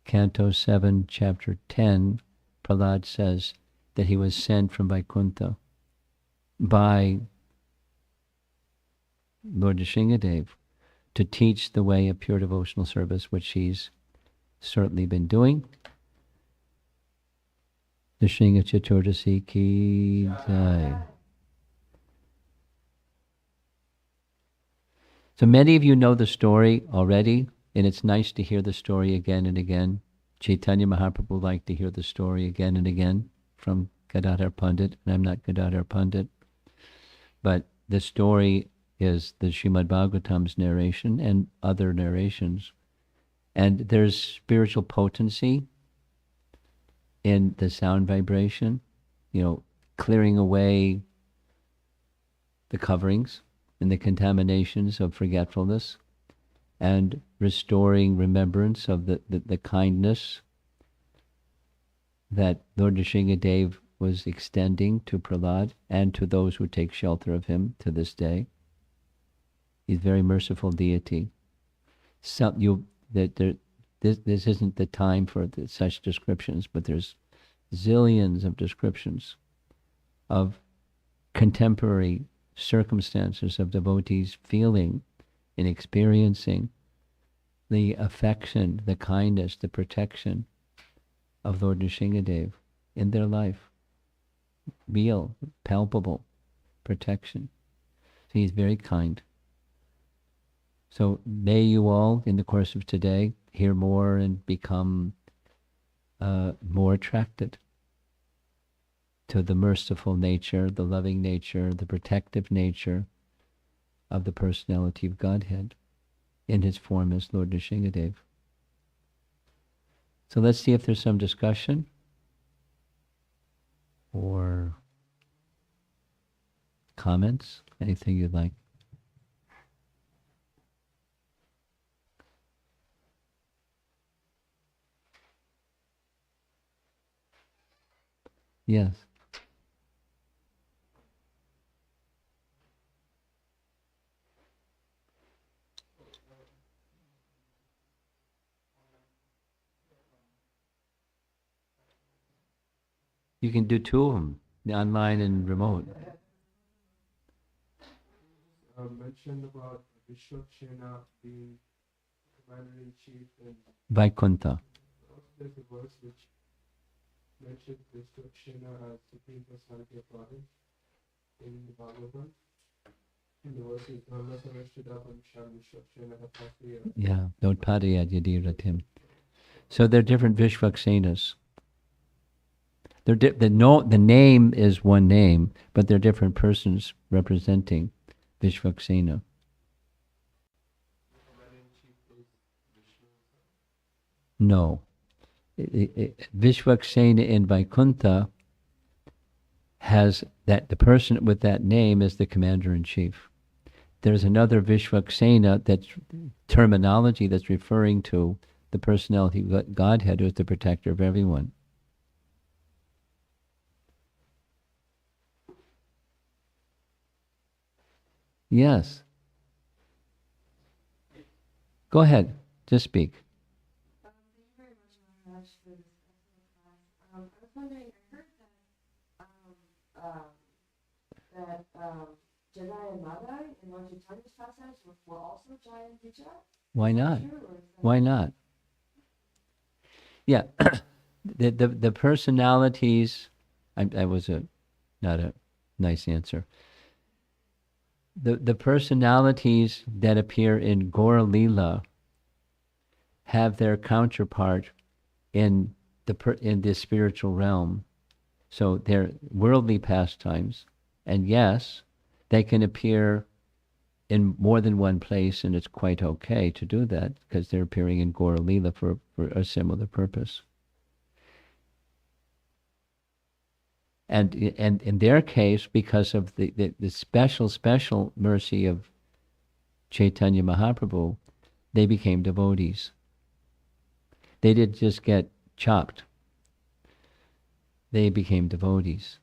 Canto 7, Chapter 10, Prahlad says that he was sent from Vaikuntha by Lord Nrsimhadev to teach the way of pure devotional service, which he's certainly been doing. Nrsimha Chaturdasi ki jai. So many of you know the story already, and it's nice to hear the story again and again. Chaitanya Mahaprabhu liked to hear the story again and again from Gadadhar Pandit, and I'm not Gadadhar Pandit, but the story is the Srimad Bhagavatam's narration and other narrations. And there's spiritual potency in the sound vibration, clearing away the coverings and the contaminations of forgetfulness and restoring remembrance of the kindness that Lord Nrsimhadev was extending to Prahlad and to those who take shelter of him to this day. He's a very merciful deity. This isn't the time for such descriptions, but there's zillions of descriptions of contemporary circumstances of devotees feeling and experiencing the affection, the kindness, the protection of Lord Nrsimhadev in their life. Real, palpable protection. So he's very kind. So may you all, in the course of today, hear more and become more attracted to the merciful nature, the loving nature, the protective nature of the personality of Godhead in his form as Lord Nrsimhadev. So let's see if there's some discussion or comments, anything you'd like. Yes. You can do two of them, the online and remote. Mentioned about Vishwakshena being commander-in-chief in Vaikuntha. there's a verse which mentions Vishwakshena as Supreme Personality of Godhead in the Bhagavatam. In the verse is Dharma Sarashtadapam Sham Vishwakshena Hapasya. Yeah, Dotpadaya Yadiratim. So they're different Vishwaksenas. The name is one name, but they're different persons representing Vishwaksena. No. Vishwaksena in Vaikuntha has that the person with that name is the commander-in-chief. There's another Vishwaksena, that's terminology that's referring to the personality of Godhead, who is the protector of everyone. Yes. Go ahead. Just speak. Thank you very much, Maharaj, for this excellent class. I was wondering, I heard that Jaya and Vijaya in Lord Chaitanya's passage were also Jaya and Vijaya. Why not? True, Why not? Yeah, the personalities. I was not a nice answer. The personalities that appear in Gaura Lila have their counterpart in the spiritual realm. So they're worldly pastimes, and yes, they can appear in more than one place, and it's quite okay to do that because they're appearing in Gaura Lila for a similar purpose. And in their case, because of the special mercy of Chaitanya Mahaprabhu, they became devotees. They didn't just get chopped. They became devotees.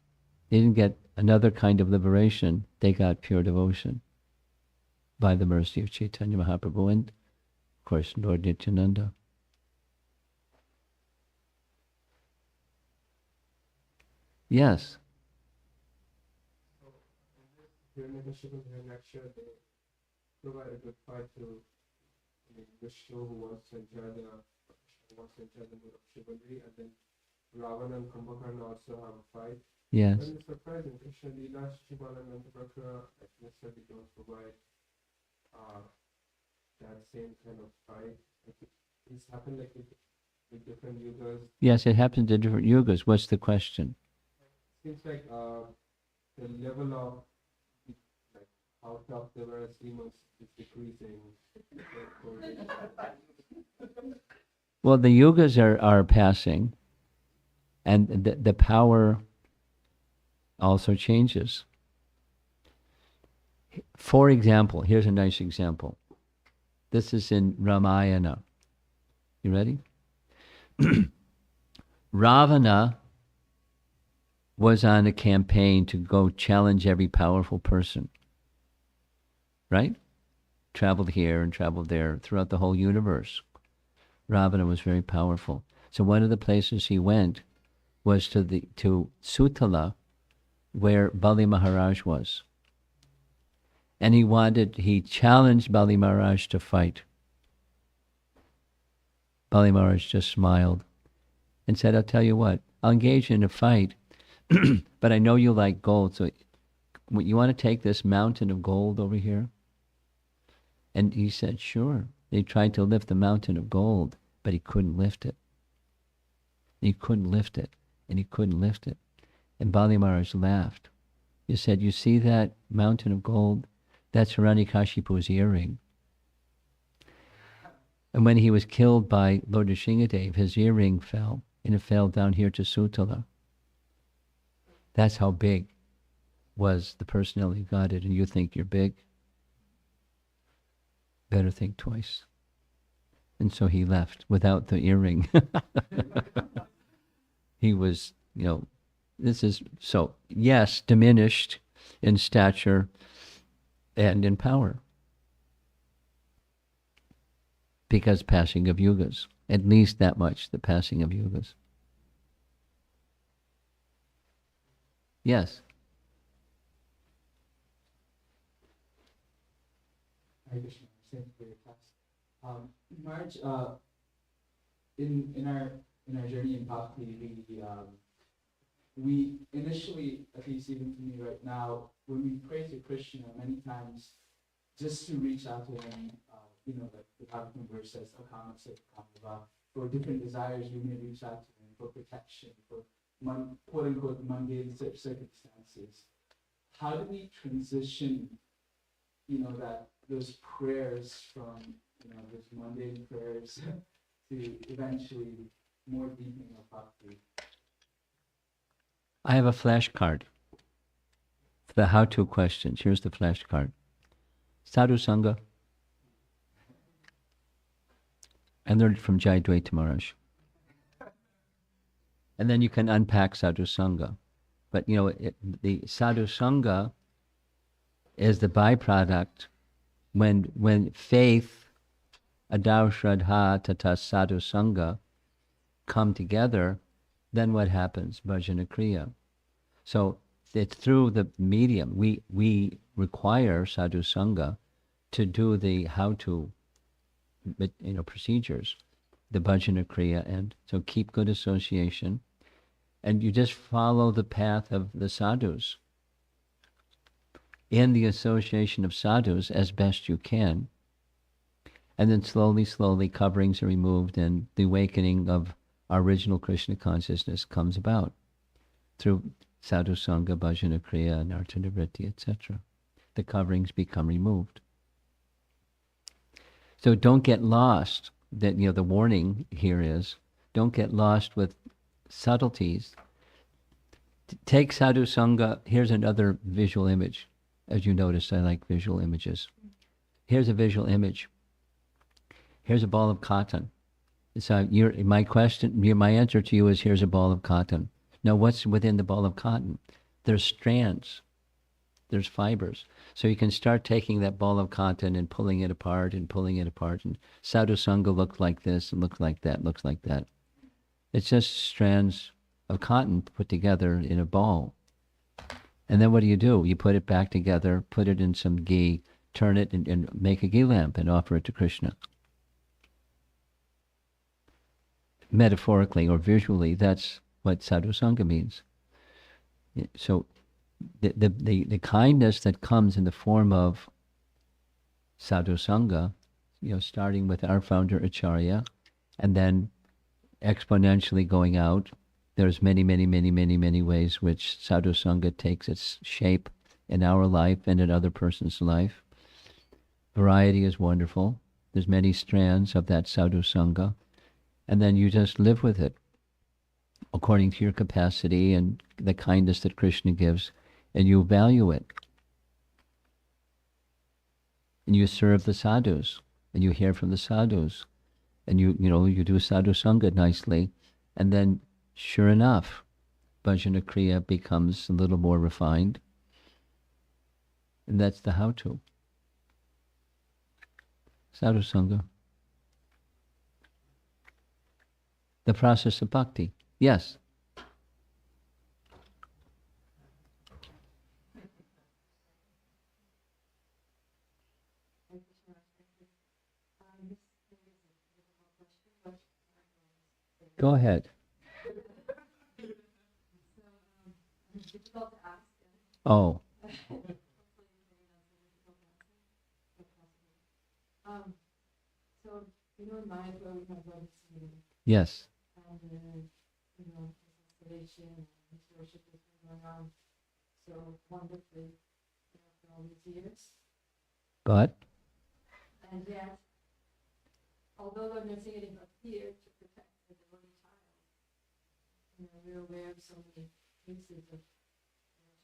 They didn't get another kind of liberation. They got pure devotion by the mercy of Chaitanya Mahaprabhu. And Of course, Lord Nityananda. Yes. Hiranyakashipu and Hiranyaksha, they provide a good fight to Vishnu, who wants to enjoy the mood of chivalry, and then Ravana and Kumbhakarna also have a fight. Yes. And it's surprising, Krishna Leela, Shishupala and Nantapakra, like necessarily don't provide that same kind of fight. It's happened like with different yugas. Yes, it happens in different yugas. What's the question? Seems like the level of like how tough the Narasimhas is decreasing. Well, the yugas are passing, and the power also changes. For example, here's a nice example. This is in Ramayana. You ready? Ravana was on a campaign to go challenge every powerful person. Right? Traveled here and traveled there throughout the whole universe. Ravana was very powerful. So one of the places he went was to Sutala, where Bali Maharaj was. And he challenged Bali Maharaj to fight. Bali Maharaj just smiled and said, I'll tell you what, I'll engage in a fight, but I know you like gold, so you want to take this mountain of gold over here? And he said, sure. They tried to lift the mountain of gold, but he couldn't lift it. He couldn't lift it, and he couldn't lift it. And Bali Maharaj laughed. He said, you see that mountain of gold? That's Hiranyakashipu's earring. And when he was killed by Lord Nrsingadev, his earring fell, and it fell down here to Sutala. That's how big was the personality of Godhead. And you think you're big? Better think twice. And so he left without the earring. He was, this is, so yes, diminished in stature and in power. Because passing of yugas. At least that much, the passing of yugas. Yes. Hare Krishna, thank you for your class. Maharaj, in our journey in bhakti, we initially, at least even for me right now, when we pray to Krishna, many times, just to reach out to him, like the Bhagavatam verse says, for different desires, we may reach out to him for protection, for quote unquote mundane circumstances. How do we transition, those prayers from, those mundane prayers to eventually more deepening of bhakti? I have a flashcard for the how-to questions. Here's the flashcard. Sadhu Sangha. I learned it from Jayadvaita Maharaj. And then you can unpack Sadhu Sangha. But, the Sadhu Sangha is the byproduct when faith, Adau Shraddha Tata Sadhu Sangha come together, then what happens? Bhajana Kriya. So it's through the medium. We require Sadhu Sangha to do the how-to procedures, the Bhajana Kriya, and so keep good association. And you just follow the path of the sadhus. In the association of sadhus as best you can. And then slowly, slowly coverings are removed and the awakening of our original Krishna consciousness comes about through sadhu sangha, bhajana kriya, nartanivriti, etc. The coverings become removed. So don't get lost. That the warning here is, don't get lost with subtleties. Take sadhu sangha. Here's another visual image. As you notice, I like visual images. Here's a visual image. Here's a ball of cotton. So my answer to you is, here's a ball of cotton. Now what's within the ball of cotton? There's strands. there's fibers. So you can start taking that ball of cotton and pulling it apart and pulling it apart. And sadhu sangha looks like this and looks like that, looks like that. It's just strands of cotton put together in a ball. And then what do? You put it back together, put it in some ghee, turn it and make a ghee lamp and offer it to Krishna. Metaphorically or visually, that's what sadhu sangha means. So the kindness that comes in the form of sadhu sangha, starting with our founder Acharya, and then exponentially going out, there's many, many, many, many, many ways which sadhu sangha takes its shape in our life and in other person's life. Variety is wonderful. There's many strands of that sadhu sangha, and then you just live with it according to your capacity and the kindness that Krishna gives, and you value it. And you serve the sadhus, and you hear from the sadhus, and you do sadhu sangha nicely, and then sure enough, bhajana kriya becomes a little more refined, and that's the how-to. Sadhu sangha. The process of bhakti. Yes. Go ahead. Oh. So, in Mayapur we have Narasimha. Yes. And, installation and worship has been going on so wonderfully, for all these years. But? And yet, although Lord Narasimha appeared to protect the devotee child, we're aware of so many cases of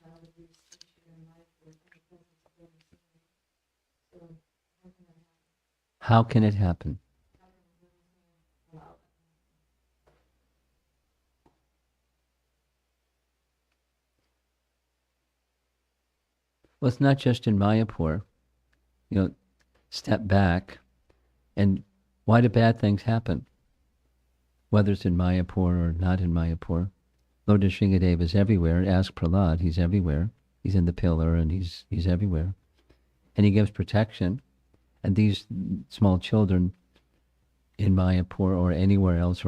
child abuse, torture, and life in the presence of Lord Narasimha. So, how can that happen? How can it happen? Wow. Well, it's not just in Mayapur. Step back, and why do bad things happen? Whether it's in Mayapur or not in Mayapur, Lord Nrsimhadeva is everywhere. Ask Prahlad, he's everywhere. He's in the pillar, and he's everywhere. And he gives protection. And these small children in Mayapur or anywhere else,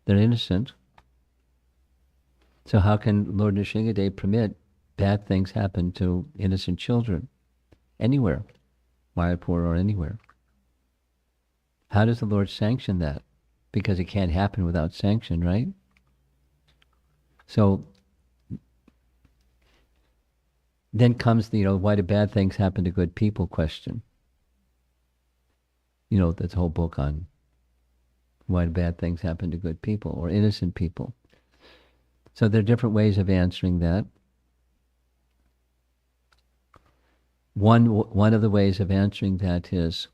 they're innocent. So how can Lord Nrsimhadev permit bad things happen to innocent children? Anywhere, Mayapur or anywhere. How does the Lord sanction that? Because it can't happen without sanction, right? So then comes the, why do bad things happen to good people question. That's a whole book on why do bad things happen to good people or innocent people. So there are different ways of answering that. One of the ways of answering that is,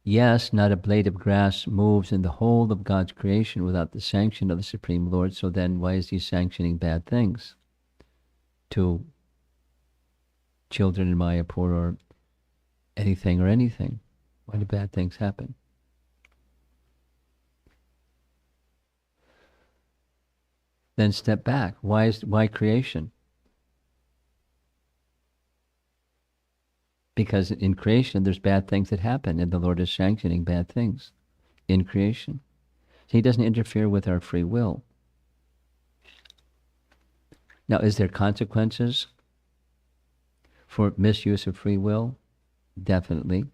yes, not a blade of grass moves in the whole of God's creation without the sanction of the Supreme Lord, so then why is he sanctioning bad things to children in Mayapur or anything? Why do bad things happen? Then step back. Why creation? Because in creation there's bad things that happen, and the Lord is sanctioning bad things in creation. So he doesn't interfere with our free will. Now, is there consequences for misuse of free will? Definitely.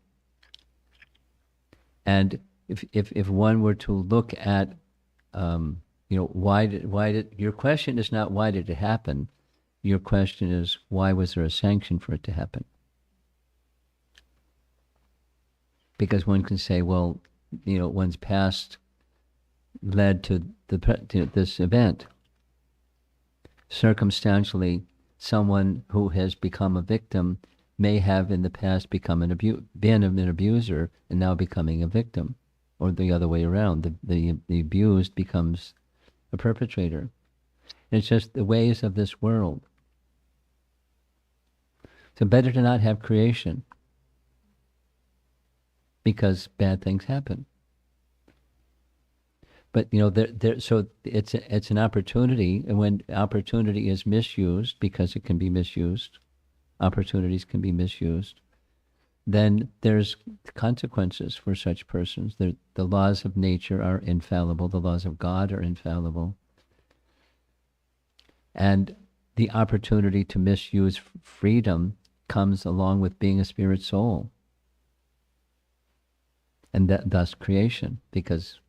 And if one were to look at, why did your question is not why did it happen? Your question is why was there a sanction for it to happen? Because one can say, well, one's past led to this event. Circumstantially, someone who has become a victim may have in the past been an abuser and now becoming a victim, or the other way around. The abused becomes a perpetrator. It's just the ways of this world. So better to not have creation, because bad things happen. But so it's an opportunity, and when opportunity is misused, because it can be misused, opportunities can be misused, then there's consequences for such persons. The laws of nature are infallible, the laws of God are infallible. And the opportunity to misuse freedom comes along with being a spirit soul. And thus creation, because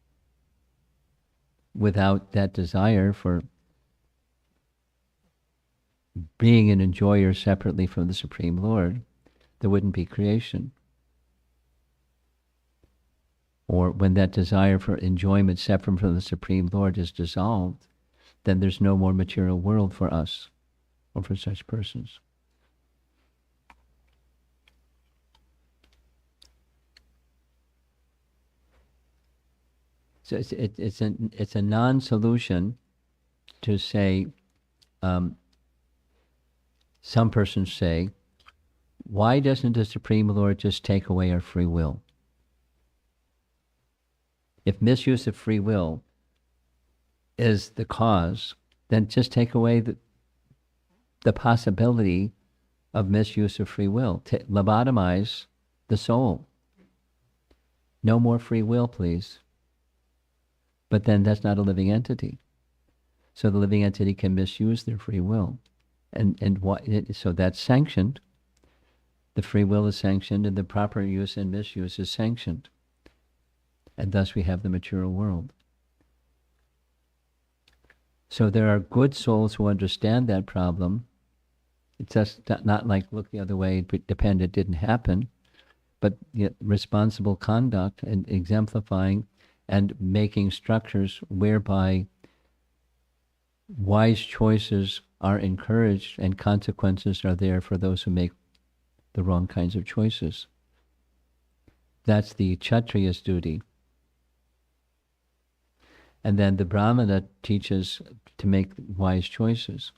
without that desire for being an enjoyer separately from the Supreme Lord, there wouldn't be creation. Or when that desire for enjoyment separate from the Supreme Lord is dissolved, then there's no more material world for us or for such persons. So it's a non-solution to say, some persons say, why doesn't the Supreme Lord just take away our free will? If misuse of free will is the cause, then just take away the possibility of misuse of free will. Lobotomize the soul. No more free will, please. But then that's not a living entity. So the living entity can misuse their free will. So that's sanctioned. The free will is sanctioned, and the proper use and misuse is sanctioned. And thus we have the material world. So there are good souls who understand that problem. It's just not like, look the other way, depend, it didn't happen. But responsible conduct and exemplifying and making structures whereby wise choices are encouraged and consequences are there for those who make the wrong kinds of choices. That's the Kshatriya's duty. And then the Brahmana teaches to make wise choices.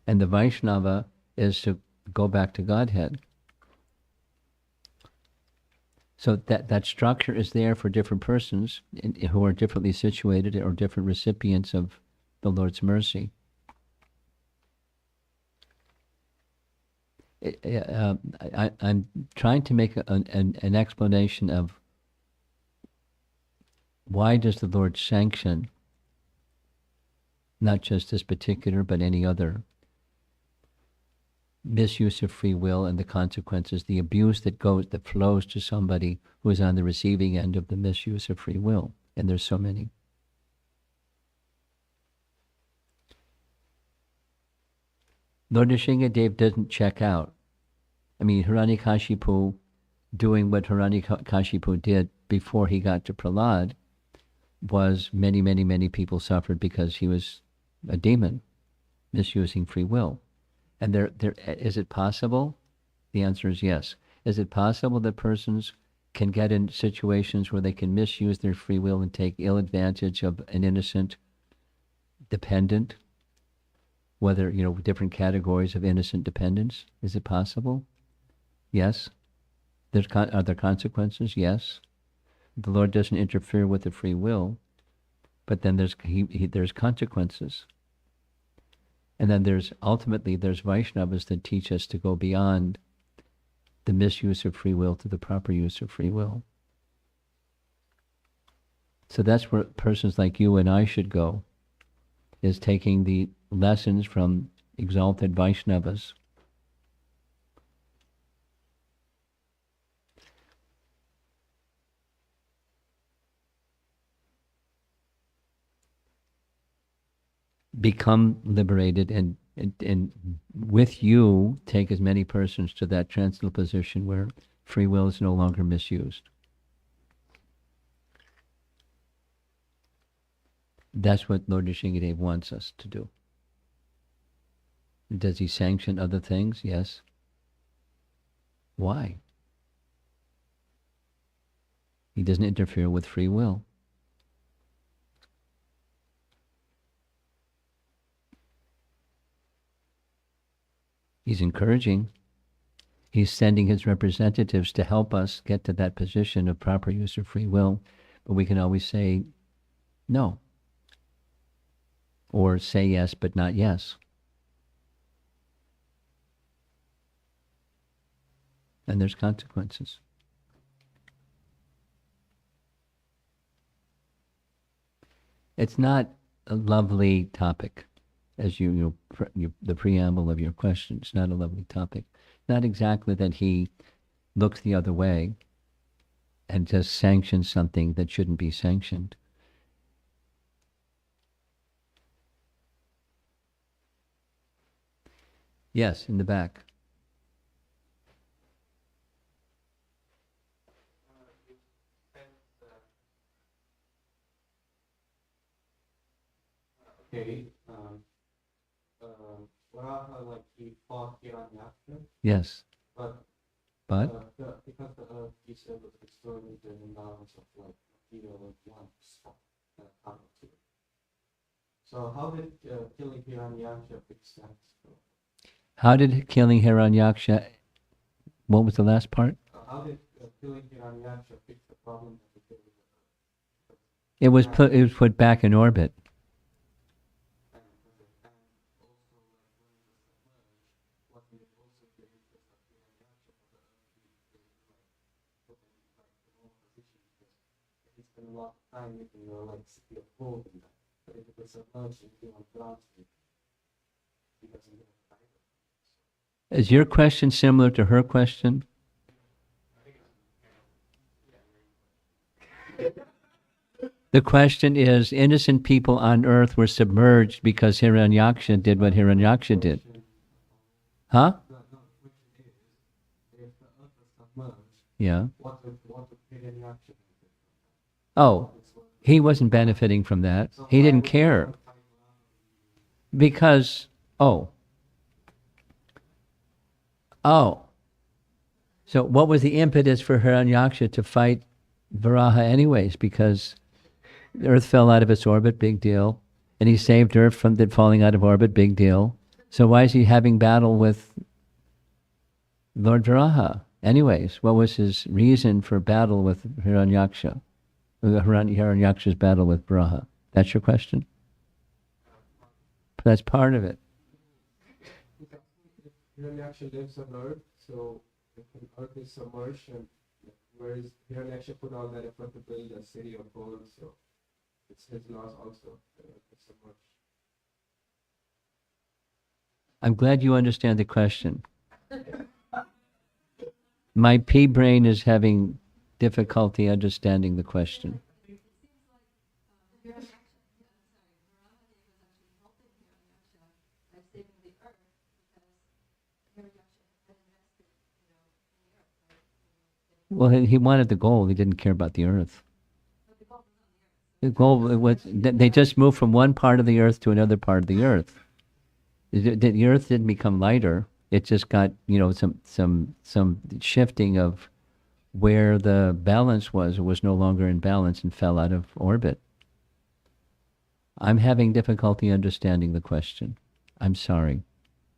And the Vaishnava is to go back to Godhead. So that structure is there for different persons who are differently situated or different recipients of the Lord's mercy. I'm trying to make an explanation of why does the Lord sanction not just this particular but any other misuse of free will and the consequences, the abuse that flows to somebody who is on the receiving end of the misuse of free will. And there's so many. Lord Nrsimhadev doesn't check out. I mean, Hiranyakashipu doing what Hiranyakashipu did before he got to Prahlad was many, many, many people suffered because he was a demon, misusing free will. And is it possible? The answer is yes. Is it possible that persons can get in situations where they can misuse their free will and take ill advantage of an innocent dependent? Whether, different categories of innocent dependence. Is it possible? Yes. Are there consequences? Yes. The Lord doesn't interfere with the free will, but then there's consequences. And then there's Vaishnavas that teach us to go beyond the misuse of free will to the proper use of free will. So that's where persons like you and I should go, is taking the lessons from exalted Vaishnavas. Become liberated and with you take as many persons to that transcendental position where free will is no longer misused. That's what Lord Nrsimhadev wants us to do. Does he sanction other things? Yes. Why? He doesn't interfere with free will. He's encouraging. He's sending his representatives to help us get to that position of proper use of free will. But we can always say no. Or say yes, but not yes. And there's consequences. It's not a lovely topic, as the preamble of your question. It's not a lovely topic. Not exactly that he looks the other way and just sanctions something that shouldn't be sanctioned. Yes, in the back. Okay, Varaha, like he fought Hiranyaksha, Yes. but because the earth, he said, was restored into an imbalance of like material and wants out to it. So how did killing Hiranyaksha fix that? How did killing Hiranyaksha, what was the last part? How did killing Hiranyaksha fix the problem of the killing of the earth? It was put back in orbit. A lot of time making your like city of gold in that. But if it was submerged into on ground, he doesn't get a title. Is your question similar to her question? The question is, innocent people on earth were submerged because Hiranyaksha did what Hiranyaksha did. Huh? The question is, if the earth was submerged, Yeah. what would Hiranyaksha do? Oh, he wasn't benefiting from that. He didn't care. Because, oh. So what was the impetus for Hiranyaksha to fight Varaha anyways? Because the earth fell out of its orbit, big deal. And he saved earth from it falling out of orbit, big deal. So why is he having battle with Lord Varaha? Anyways, what was his reason for battle with Hiranyaksha? Hiranyaksha's battle with Varaha. That's your question? That's part of it. Hiranyaksha lives on earth, so if the earth is submerged, and where is Hiranyaksha put all that effort to build a city of gold, so it's his loss also. The earth is submerged. I'm glad you understand the question. My pea brain is having difficulty understanding the question. Well, he wanted the gold. He didn't care about the earth. The gold was, they just moved from one part of the earth to another part of the earth. The earth didn't become lighter. It just got, some shifting of where the balance was. It was no longer in balance and fell out of orbit. I'm having difficulty understanding the question. I'm sorry.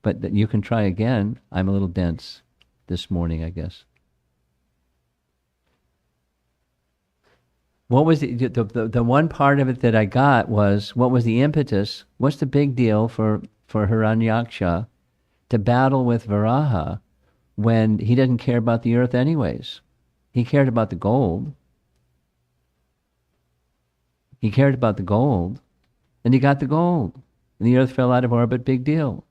But you can try again. I'm a little dense this morning, I guess. What was the one part of it that I got was, what was the impetus? What's the big deal for Hiranyaksha to battle with Varaha when he doesn't care about the earth anyways? He cared about the gold. He cared about the gold, and he got the gold. And the earth fell out of orbit, big deal.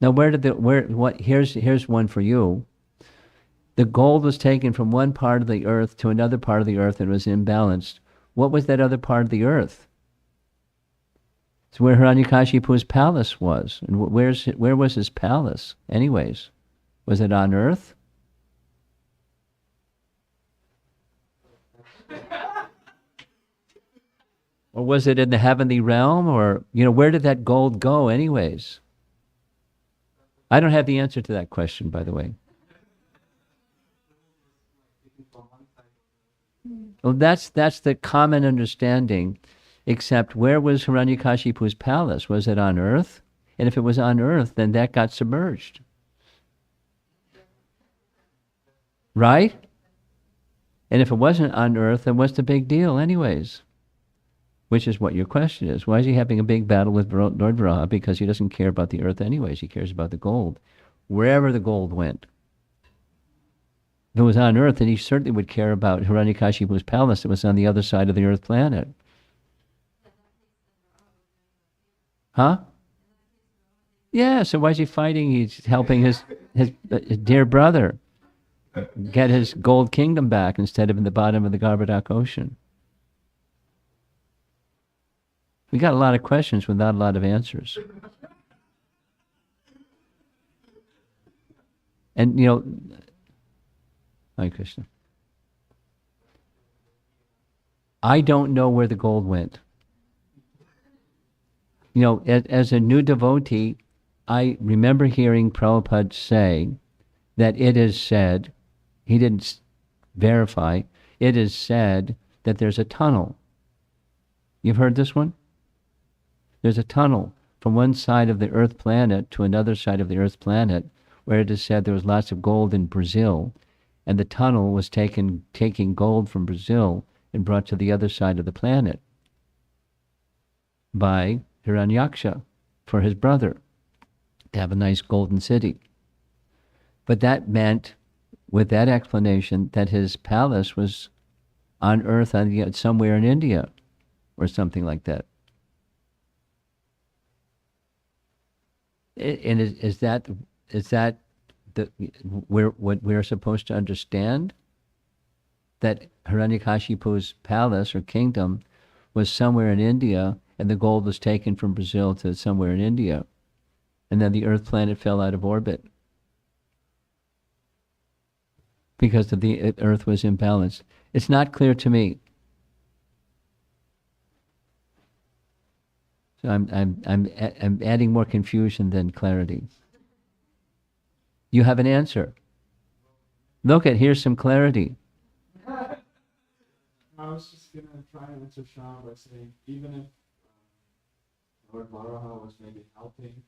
Now here's one for you. The gold was taken from one part of the earth to another part of the earth and was imbalanced. What was that other part of the earth? It's where Hiranyakashipu's palace was. And where was his palace anyways? Was it on earth? Or was it in the heavenly realm? Or, where did that gold go anyways? I don't have the answer to that question, by the way. Well, that's the common understanding, except where was Hiranyakashipu's palace? Was it on earth? And if it was on Earth, then that got submerged. Right? And if it wasn't on Earth, then what's the big deal anyways? Which is what your question is. Why is he having a big battle with Lord Varaha? Because he doesn't care about the Earth anyways. He cares about the gold. Wherever the gold went. If it was on Earth, then he certainly would care about Hiranyakashipu's palace that was on the other side of the Earth planet. Huh? Yeah, so why is he fighting? He's helping his dear brother get his gold kingdom back instead of in the bottom of the Garbadak Ocean. We got a lot of questions without a lot of answers. And, you know, Hare Krishna. I don't know where the gold went. You know, as a new devotee, I remember hearing Prabhupada say that it is said, he didn't verify, it is said that there's a tunnel. You've heard this one? There's a tunnel from one side of the Earth planet to another side of the Earth planet, where it is said there was lots of gold in Brazil, and the tunnel was taking gold from Brazil and brought to the other side of the planet by Hiranyaksha for his brother to have a nice golden city. But that meant, with that explanation, that his palace was on Earth somewhere in India or something like that. And is that what we're supposed to understand? That Hiranyakashipu's palace or kingdom was somewhere in India, and the gold was taken from Brazil to somewhere in India, and then the Earth planet fell out of orbit because the Earth was imbalanced. It's not clear to me. So I'm adding more confusion than clarity. You have an answer. Look here's some clarity. I was just going to try and answer Sean by saying, even if Lord Varaha was maybe helping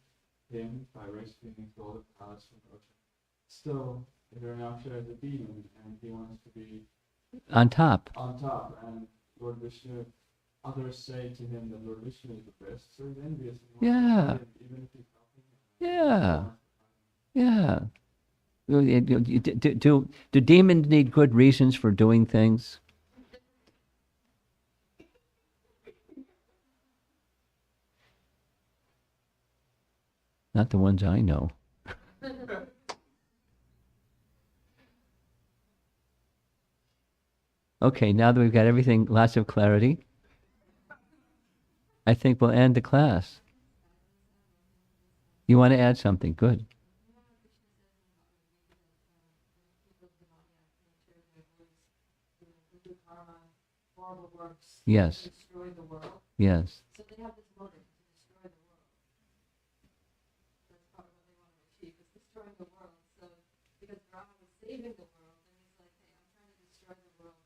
him by rescuing his golden palace from the ocean, still, Hiranyaksha is a demon, and he wants to be on top. And Lord Vishnu, others say to him that Lord Vishnu is the best, so he's envious. Yeah. Even if he's helping him. Yeah. Yeah. Do demons need good reasons for doing things? Not the ones I know. Okay, now that we've got everything, lots of clarity, I think we'll end the class. You want to add something? Good. Yes. Destroy the world. Yes. So they have this motive to destroy the world. That's part of what they want to achieve, is destroying the world. So because Rama was saving the world, then he's like, hey, I'm trying to destroy the world.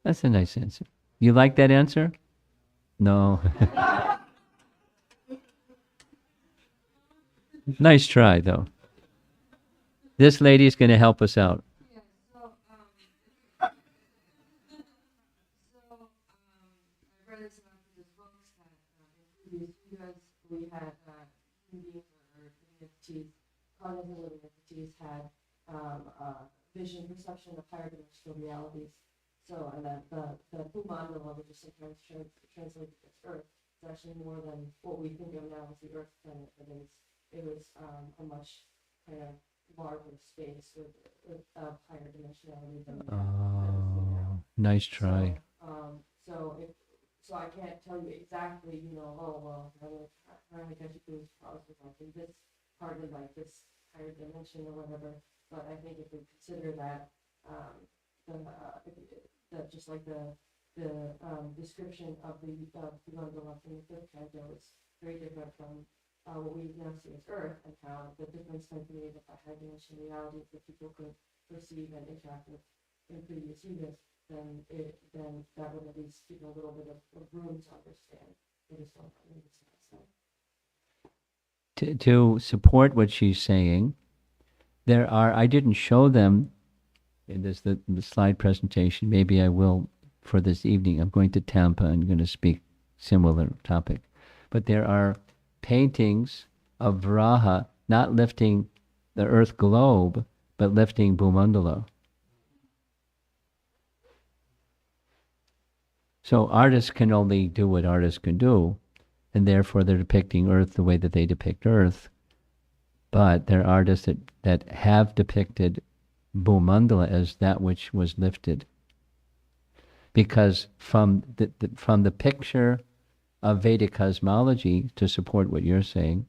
That's a nice answer. You like that answer? No. Nice try, though. This lady's going to help us out. Yeah, so, I read in some of his books that in previous Yugas we had human beings or living entities, cognitive living entities had vision, perception of higher dimensional realities. So, and that the Bhumandala, which is sometimes translated as Earth, is actually more than what we think of now as the Earth planet. It was a much kind of larger space with higher dimensionality than that we see now. Nice try. So I can't tell you exactly, Hiranyakashipu's palace was like in this part of like this higher dimension or whatever. But I think if we consider that, just like the description of the Mandala from the fifth canto is very different from what we now see as Earth, and how the difference might be made by high dimensional realities that people could perceive and interact with in previous years, then that would at least give a little bit of room to understand what is going on in this sense. To support what she's saying, I didn't show them in the slide presentation. Maybe I will for this evening. I'm going to Tampa and going to speak similar topic. But there are paintings of Varaha not lifting the earth globe, but lifting Bhumandala. So artists can only do what artists can do, and therefore they're depicting earth the way that they depict earth. But there are artists that have depicted Bhumandala as that which was lifted. Because from the picture of Vedic cosmology, to support what you're saying,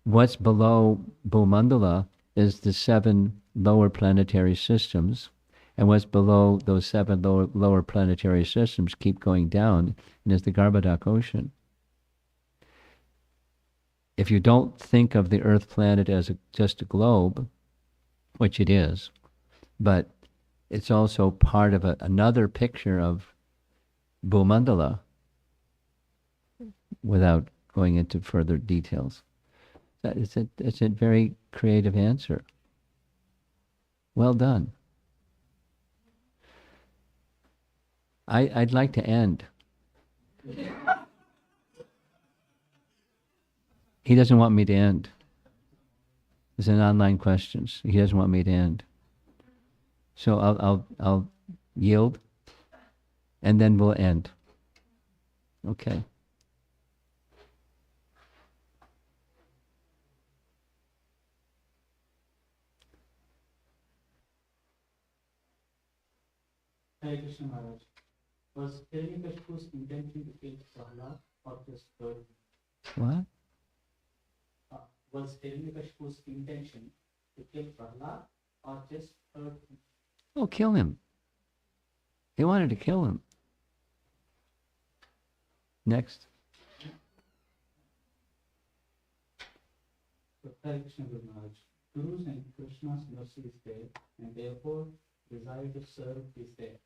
what's below Bhumandala is the 7 lower planetary systems, and what's below those 7 lower planetary systems keep going down, and is the Garbhodak Ocean. If you don't think of the Earth planet as just a globe, which it is, but it's also part of another picture of Bhumandala, without going into further details. It's a very creative answer. Well done. I'd like to end. He doesn't want me to end. It's an online questions. He doesn't want me to end. So I'll yield, and then we'll end. Okay. Hare Krishna Maharaj. Was Hiranyakashipu's intention to kill Prahlad or just hurt him? What? Was Hiranyakashipu's intention to kill Prahlad or just hurt him? Oh, kill him. He wanted to kill him. Next. So, Hare Krishna Guru Maharaj. Guru's and Krishna's mercy is there, and therefore desire to serve is there.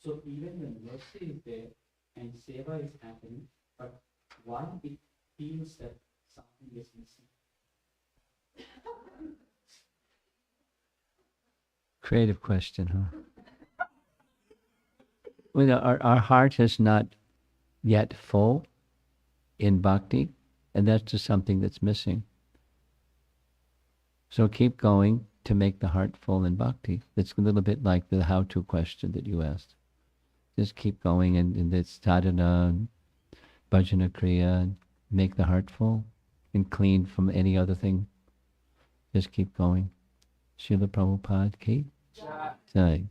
So even when mercy is there and seva is happening, but why it feels that something is missing? Creative question, huh? Well, our heart is not yet full in bhakti, and that's just something that's missing. So keep going to make the heart full in bhakti. It's a little bit like the how-to question that you asked. Just keep going, and it's sadhana, and bhajana kriya, and make the heart full and clean from any other thing. Just keep going. Srila Prabhupada ki Jai.